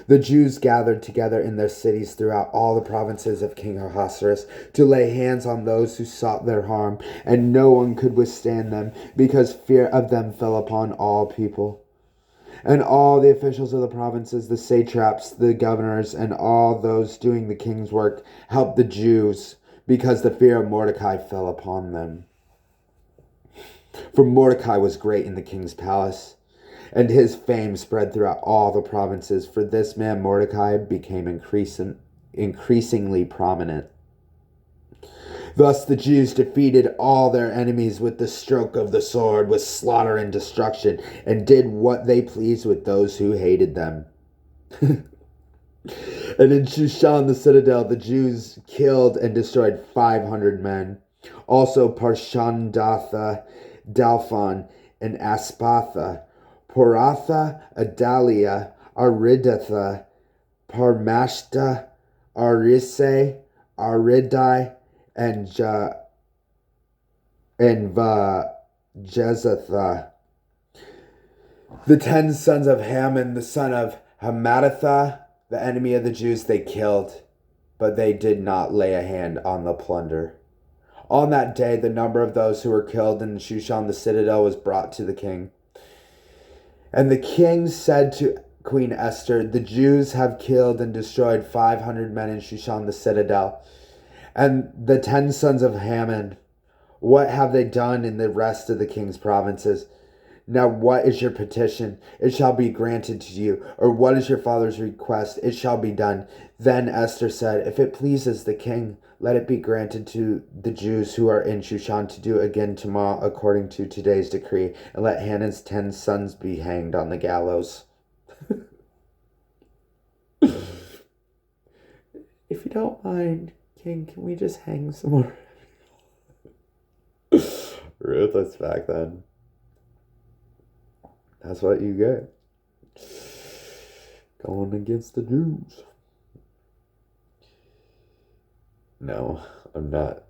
The Jews gathered together in their cities throughout all the provinces of King Ahasuerus to lay hands on those who sought their harm, and no one could withstand them, because fear of them fell upon all people. And all the officials of the provinces, the satraps, the governors, and all those doing the king's work helped the Jews, because the fear of Mordecai fell upon them. For Mordecai was great in the king's palace, and his fame spread throughout all the provinces. For this man Mordecai became increasingly prominent. Thus the Jews defeated all their enemies with the stroke of the sword, with slaughter and destruction, and did what they pleased with those who hated them. And in Shushan the citadel, the Jews killed and destroyed 500 men. Also Parshandatha, Dalphon, and Aspatha, Poratha, Adalia, Aridatha, Parmashta, Arise, Aridai, and Jezatha. The 10 sons of Haman, the son of Hammedatha, the enemy of the Jews, they killed, but they did not lay a hand on the plunder. On that day, the number of those who were killed in Shushan the citadel was brought to the king. And the king said to Queen Esther, the Jews have killed and destroyed 500 men in Shushan the citadel. And the 10 sons of Haman, what have they done in the rest of the king's provinces? Now what is your petition? It shall be granted to you. Or what is your father's request? It shall be done. Then Esther said, if it pleases the king, let it be granted to the Jews who are in Shushan to do again tomorrow according to today's decree, and let Haman's 10 sons be hanged on the gallows. If you don't mind, king, can we just hang some more? Ruthless back then. That's what you get. Going against the Jews. No, I'm not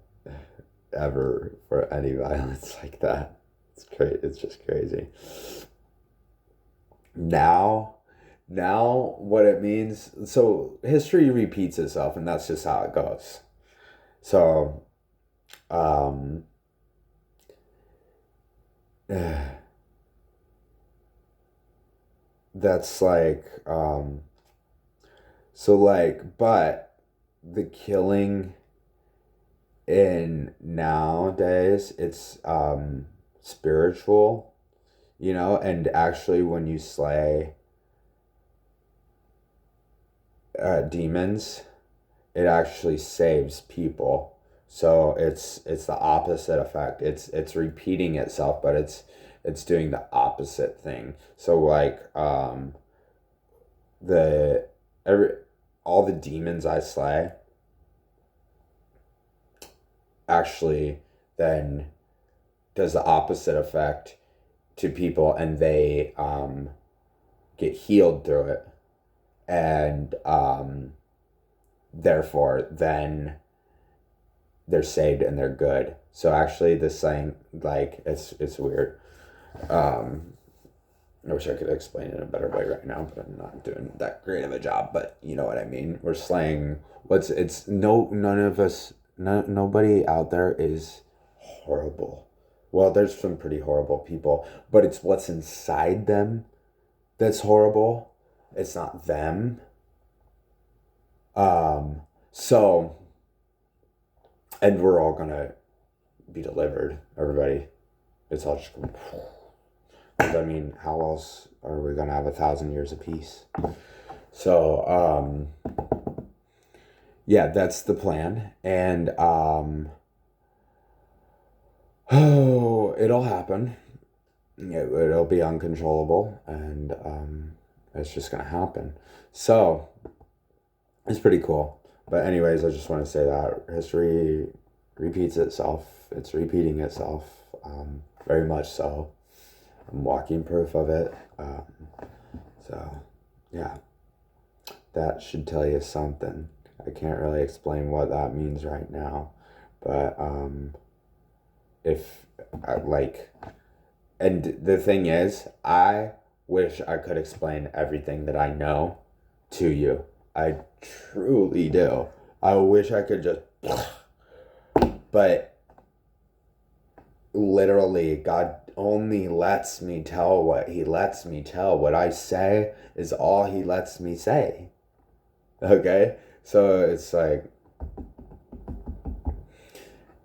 ever for any violence like that. It's just crazy. Now what it means, so history repeats itself, and that's just how it goes. So, that's like, so like, but the killing in nowadays, it's spiritual, and actually when you slay demons, it actually saves people. So it's the opposite effect. It's repeating itself, but it's doing the opposite thing. So like the every all the demons I slay actually then does the opposite effect to people, and they get healed through it, and therefore then they're saved and they're good. So actually this thing, like, it's weird. I wish I could explain it in a better way right now, but I'm not doing that great of a job. But you know what I mean. We're slaying it's no none of us, no, nobody out there is horrible. Well, there's some pretty horrible people, but it's what's inside them that's horrible. It's not them. So, and we're all gonna be delivered, everybody. It's all just gonna, I mean, how else are we gonna have 1,000 years of peace? So, yeah, that's the plan. And oh, it'll happen. It'll be uncontrollable, and it's just gonna happen. So it's pretty cool. But anyways, I just want to say that history repeats itself. It's repeating itself, very much so. I'm walking proof of it. So yeah, that should tell you something. I can't really explain what that means right now, but if like, and the thing is, I wish I could explain everything that I know to you. I truly do. I wish I could just, but literally, God only lets me tell what He lets me tell. What I say is all He lets me say. Okay? So it's like,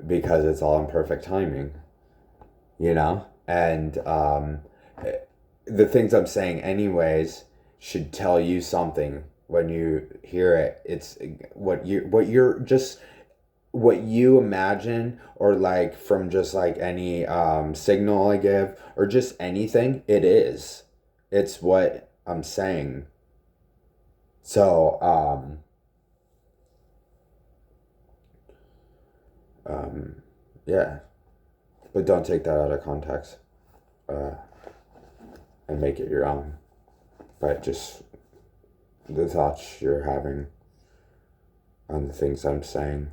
because it's all in perfect timing, you know? And the things I'm saying anyways should tell you something when you hear it. It's what you imagine, or like from just like any signal I give, or just anything. It's what I'm saying. So yeah, but don't take that out of context and make it your own. But just the thoughts you're having on the things I'm saying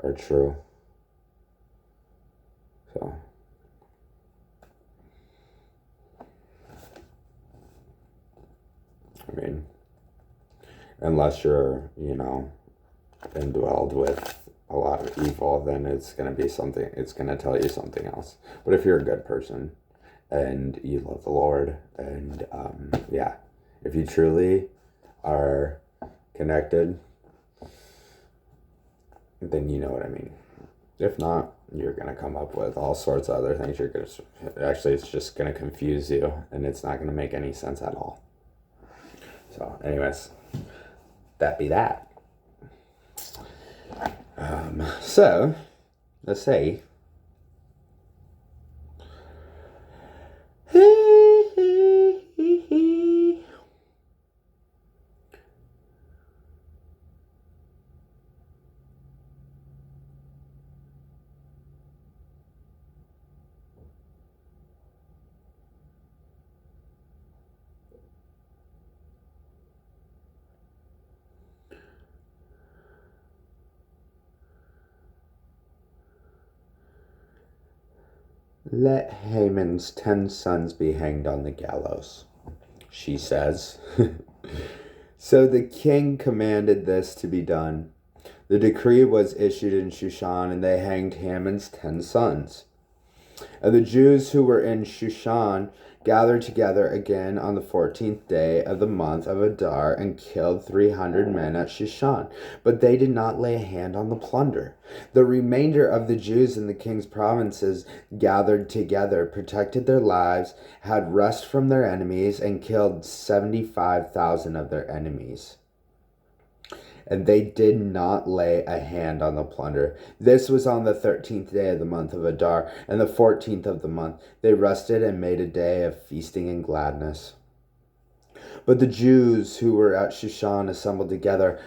are true. So I mean, unless you're, indwelled with a lot of evil, then it's going to be something, it's going to tell you something else. But if you're a good person and you love the Lord, and yeah, if you truly are connected, then you know what I mean. If not, you're going to come up with all sorts of other things. Actually, it's just going to confuse you, and it's not going to make any sense at all. So anyways, that be that. So let's see. Let Haman's 10 sons be hanged on the gallows, she says. So the king commanded this to be done. The decree was issued in Shushan, and they hanged Haman's 10 sons. And the Jews who were in Shushan gathered together again on the 14th day of the month of Adar and killed 300 men at Shushan. But they did not lay a hand on the plunder. The remainder of the Jews in the king's provinces gathered together, protected their lives, had rest from their enemies, and killed 75,000 of their enemies. and they did not lay a hand on the plunder. This was on the 13th day of the month of Adar, and the 14th of the month. They rested and made a day of feasting and gladness. But the Jews who were at Shushan assembled together,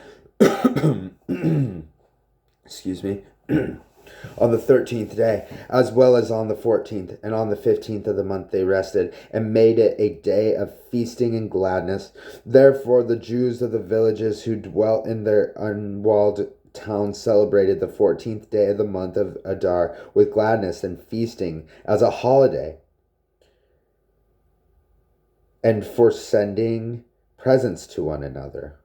excuse me, on the 13th day, as well as on the 14th, and on the 15th of the month they rested, and made it a day of feasting and gladness. Therefore the Jews of the villages who dwelt in their unwalled towns celebrated the 14th day of the month of Adar with gladness and feasting as a holiday, and for sending presents to one another.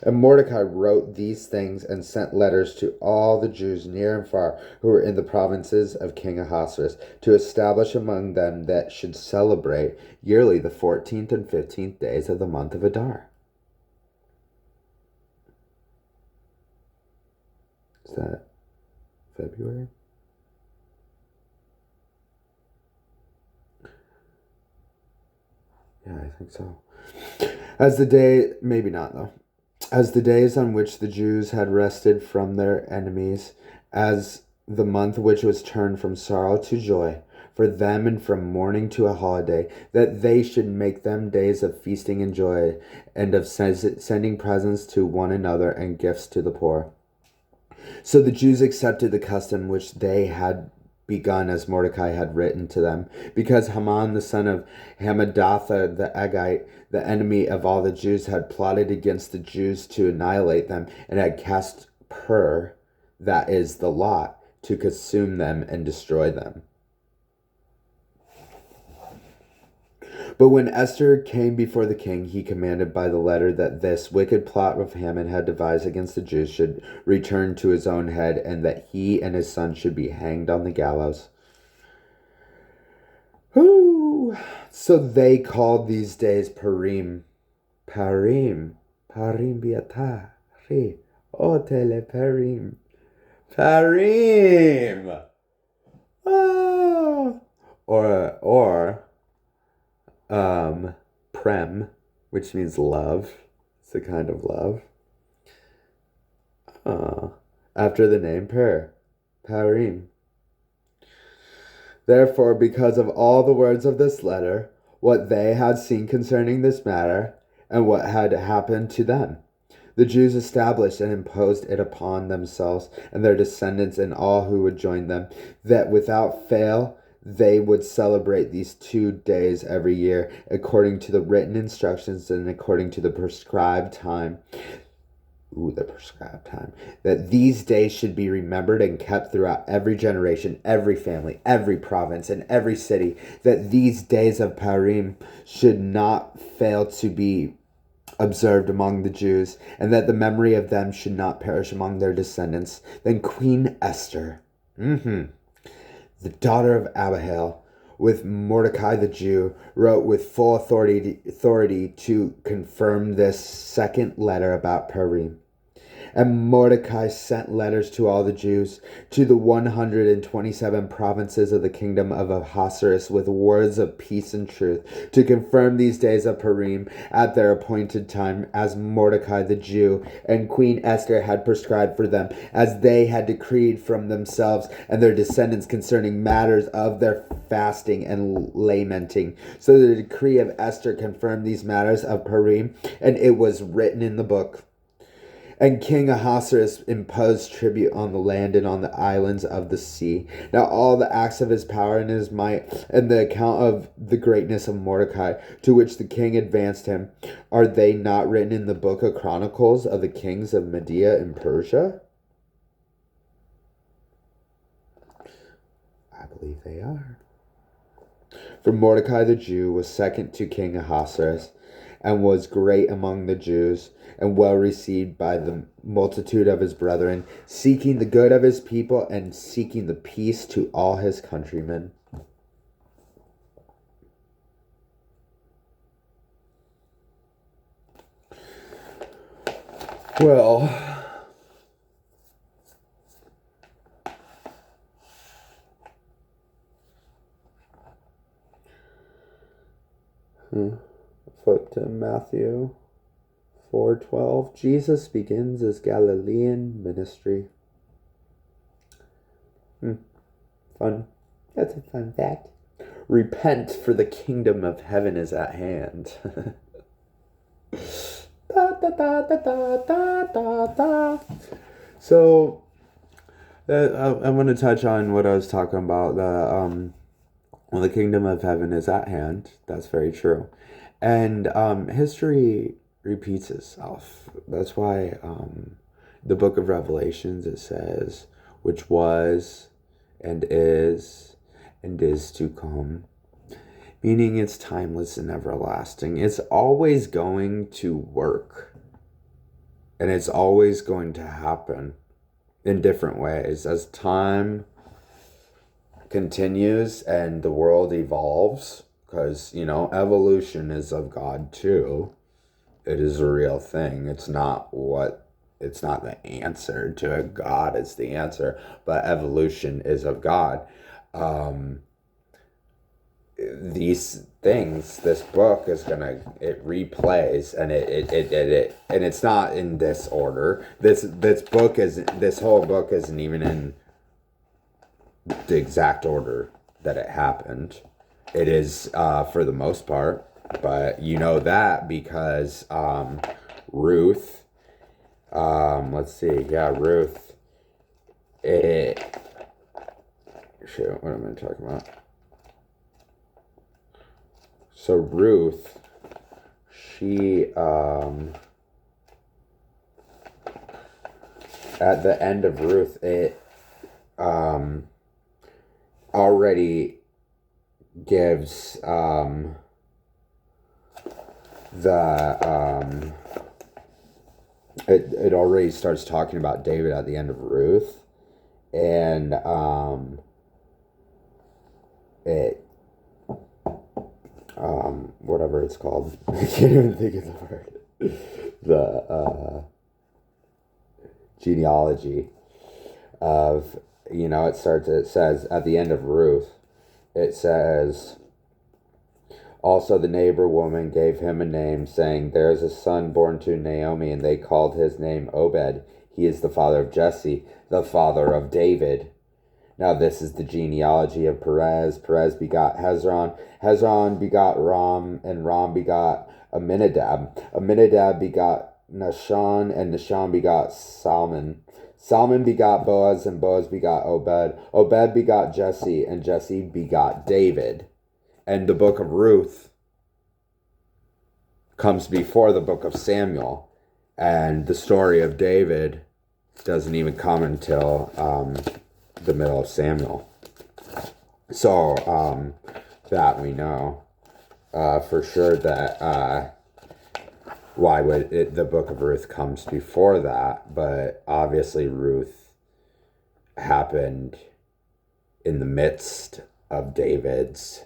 And Mordecai wrote these things and sent letters to all the Jews near and far who were in the provinces of King Ahasuerus, to establish among them that should celebrate yearly the 14th and 15th days of the month of Adar. Is that February? Yeah, I think so. As the day, maybe not though. As the days on which the Jews had rested from their enemies, as the month which was turned from sorrow to joy for them and from mourning to a holiday, that they should make them days of feasting and joy, and of sending presents to one another and gifts to the poor. So the Jews accepted the custom which they had begun, as Mordecai had written to them, because Haman the son of Hammedatha the Agagite, the enemy of all the Jews, had plotted against the Jews to annihilate them, and had cast pur, that is, the lot, to consume them and destroy them. But when Esther came before the king, he commanded by the letter that this wicked plot of Haman had devised against the Jews should return to his own head, and that he and his son should be hanged on the gallows. Whoo! So they called these days Purim. Purim biata. Otele Purim. Purim! Ah! Or Prem, which means love. It's a kind of love. After the name Purim. Therefore, because of all the words of this letter, what they had seen concerning this matter, and what had happened to them, the Jews established and imposed it upon themselves and their descendants and all who would join them, that without fail they would celebrate these 2 days every year, according to the written instructions and according to the prescribed time. That these days should be remembered and kept throughout every generation, every family, every province, and every city. That these days of Purim should not fail to be observed among the Jews, and that the memory of them should not perish among their descendants. Then Queen Esther, the daughter of Abihail, with Mordecai the Jew, wrote with full authority to confirm this second letter about Purim. And Mordecai sent letters to all the Jews, to the 127 provinces of the kingdom of Ahasuerus, with words of peace and truth, to confirm these days of Purim at their appointed time, as Mordecai the Jew and Queen Esther had prescribed for them, as they had decreed from themselves and their descendants concerning matters of their fasting and lamenting. So the decree of Esther confirmed these matters of Purim, and it was written in the book. And King Ahasuerus imposed tribute on the land and on the islands of the sea. Now all the acts of his power and his might, and the account of the greatness of Mordecai, to which the king advanced him, are they not written in the book of Chronicles of the kings of Media and Persia? I believe they are. For Mordecai the Jew was second to King Ahasuerus, and was great among the Jews, and well received by the multitude of his brethren, seeking the good of his people, and seeking the peace to all his countrymen. Well, flip to Matthew 4:12, Jesus begins his Galilean ministry. Fun. That's a fun fact. Repent, for the kingdom of heaven is at hand. Da, da, da, da, da, da, da. So, I'm going to touch on what I was talking about. The kingdom of heaven is at hand. That's very true. And history repeats itself. That's why the book of Revelations, it says, which was and is to come. Meaning it's timeless and everlasting. It's always going to work. And it's always going to happen in different ways. As time continues and the world evolves, because, evolution is of God too. It is a real thing. It's not the answer to it. God is the answer, but evolution is of God. These things, this book is it replays, and it and it's not in this order. This whole book isn't even in the exact order that it happened. It is for the most part, but that because Ruth, let's see, Ruth, what am I talking about? So Ruth, she, at the end of Ruth, it already gives it already starts talking about David at the end of Ruth, and whatever it's called, I can't even think of the word. The genealogy of, it says at the end of Ruth, it says, also the neighbor woman gave him a name, saying, there is a son born to Naomi, and they called his name Obed. He is the father of Jesse, the father of David. Now this is the genealogy of Perez. Perez begot Hezron. Hezron begot Ram, and Ram begot Aminadab. Aminadab begot Nahshon, and Nahshon begot Salmon. Salmon begot Boaz, and Boaz begot Obed. Obed begot Jesse, and Jesse begot David. And the book of Ruth comes before the book of Samuel. And the story of David doesn't even come until the middle of Samuel. So that we know for sure that why would the book of Ruth comes before that, but obviously Ruth happened in the midst of David's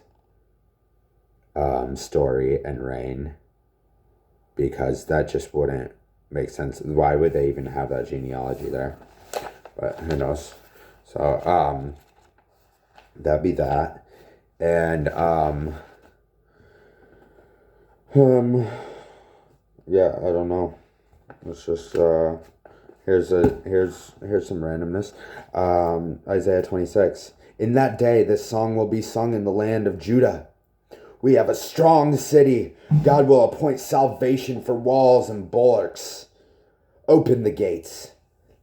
story and reign, because that just wouldn't make sense. Why would they even have that genealogy there? But who knows? So that'd be that. And yeah, I don't know. It's just here's some randomness. Isaiah 26. In that day this song will be sung in the land of Judah. We have a strong city. God will appoint salvation for walls and bulwarks. Open the gates,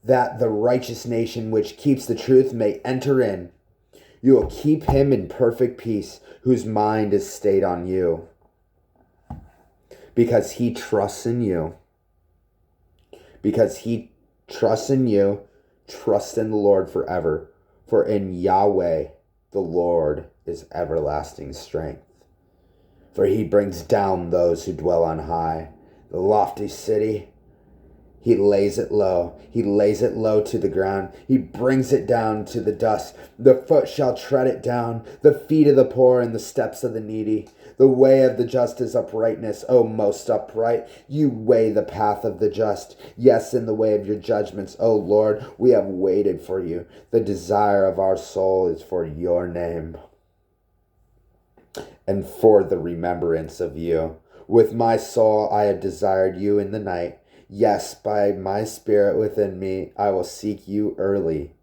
that the righteous nation which keeps the truth may enter in. You will keep him in perfect peace, whose mind is stayed on you, because he trusts in you. Because he trusts in you, trust in the Lord forever. For in Yahweh the Lord is everlasting strength. For he brings down those who dwell on high. The lofty city, he lays it low. He lays it low to the ground. He brings it down to the dust. The foot shall tread it down, the feet of the poor and the steps of the needy. The way of the just is uprightness, O most upright. You weigh the path of the just. Yes, in the way of your judgments, O Lord, we have waited for you. The desire of our soul is for your name, and for the remembrance of you. With my soul I have desired you in the night. Yes, by my spirit within me, I will seek you early.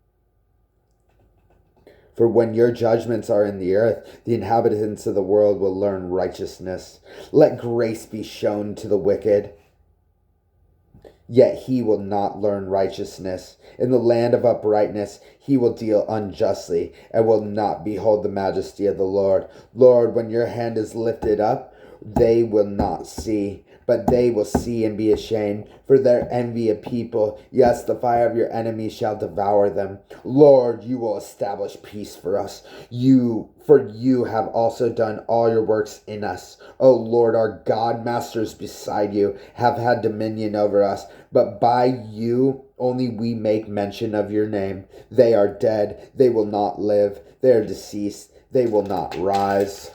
For when your judgments are in the earth, the inhabitants of the world will learn righteousness. Let grace be shown to the wicked, yet he will not learn righteousness. In the land of uprightness he will deal unjustly, and will not behold the majesty of the Lord. Lord, when your hand is lifted up, they will not see, but they will see and be ashamed for their envy of people. Yes, the fire of your enemies shall devour them. Lord, you will establish peace for us. For you have also done all your works in us. O Lord, our God, masters beside you have had dominion over us, but by you only we make mention of your name. They are dead, they will not live. They are deceased, they will not rise.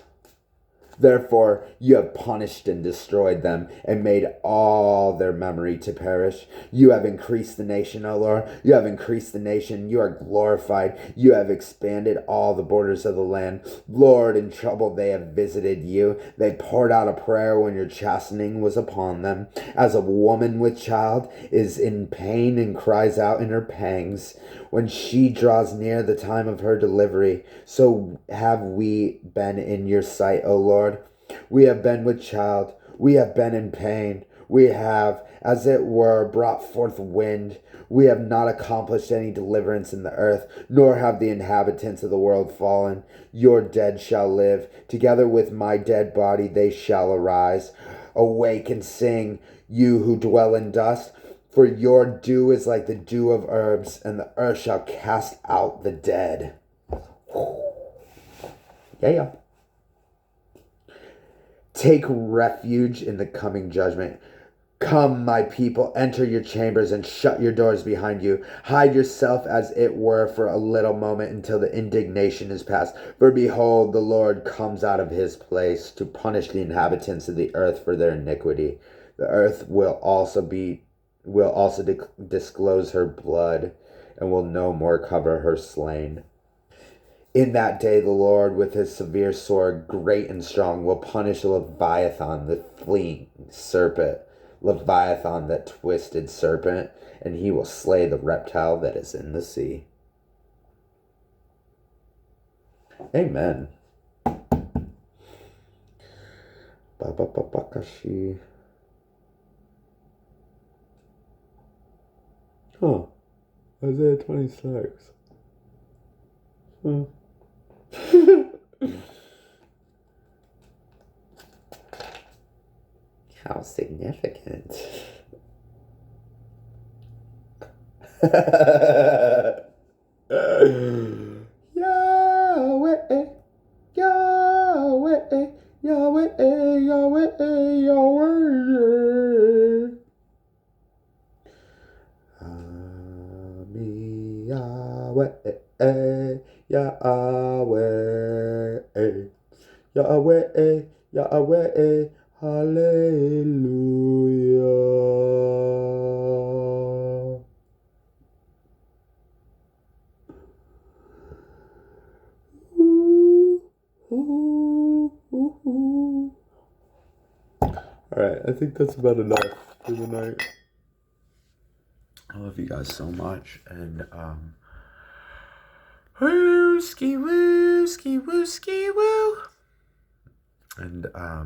Therefore, you have punished and destroyed them, and made all their memory to perish. You have increased the nation, O Lord. You have increased the nation. You are glorified. You have expanded all the borders of the land. Lord, in trouble they have visited you. They poured out a prayer when your chastening was upon them. As a woman with child is in pain and cries out in her pangs, when she draws near the time of her delivery, so have we been in your sight, O Lord. We have been with child, we have been in pain, we have, as it were, brought forth wind. We have not accomplished any deliverance in the earth, nor have the inhabitants of the world fallen. Your dead shall live, together with my dead body they shall arise. Awake and sing, you who dwell in dust, for your dew is like the dew of herbs, and the earth shall cast out the dead. Yeah. Take refuge in the coming judgment. Come, my people, enter your chambers and shut your doors behind you. Hide yourself as it were for a little moment until the indignation is past. For behold, the Lord comes out of his place to punish the inhabitants of the earth for their iniquity. The earth will also disclose her blood, and will no more cover her slain. In that day the Lord with his severe sword, great and strong, will punish Leviathan, the fleeing serpent, Leviathan, that twisted serpent, and he will slay the reptile that is in the sea. Amen. Bababakashi. Huh. Isaiah 26. How significant. Yahweh, Yahweh, Yahweh, Yahweh, Yahweh. Ami Yahweh, Yahweh, Yahweh, Yahweh, hallelujah. Alright, I think that's about enough for the night. I love you guys so much, and woo-ski woo, ski woo, ski woo. And I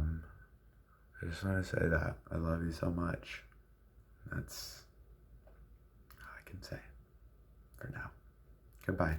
just want to say that I love you so much. That's all I can say for now. Goodbye.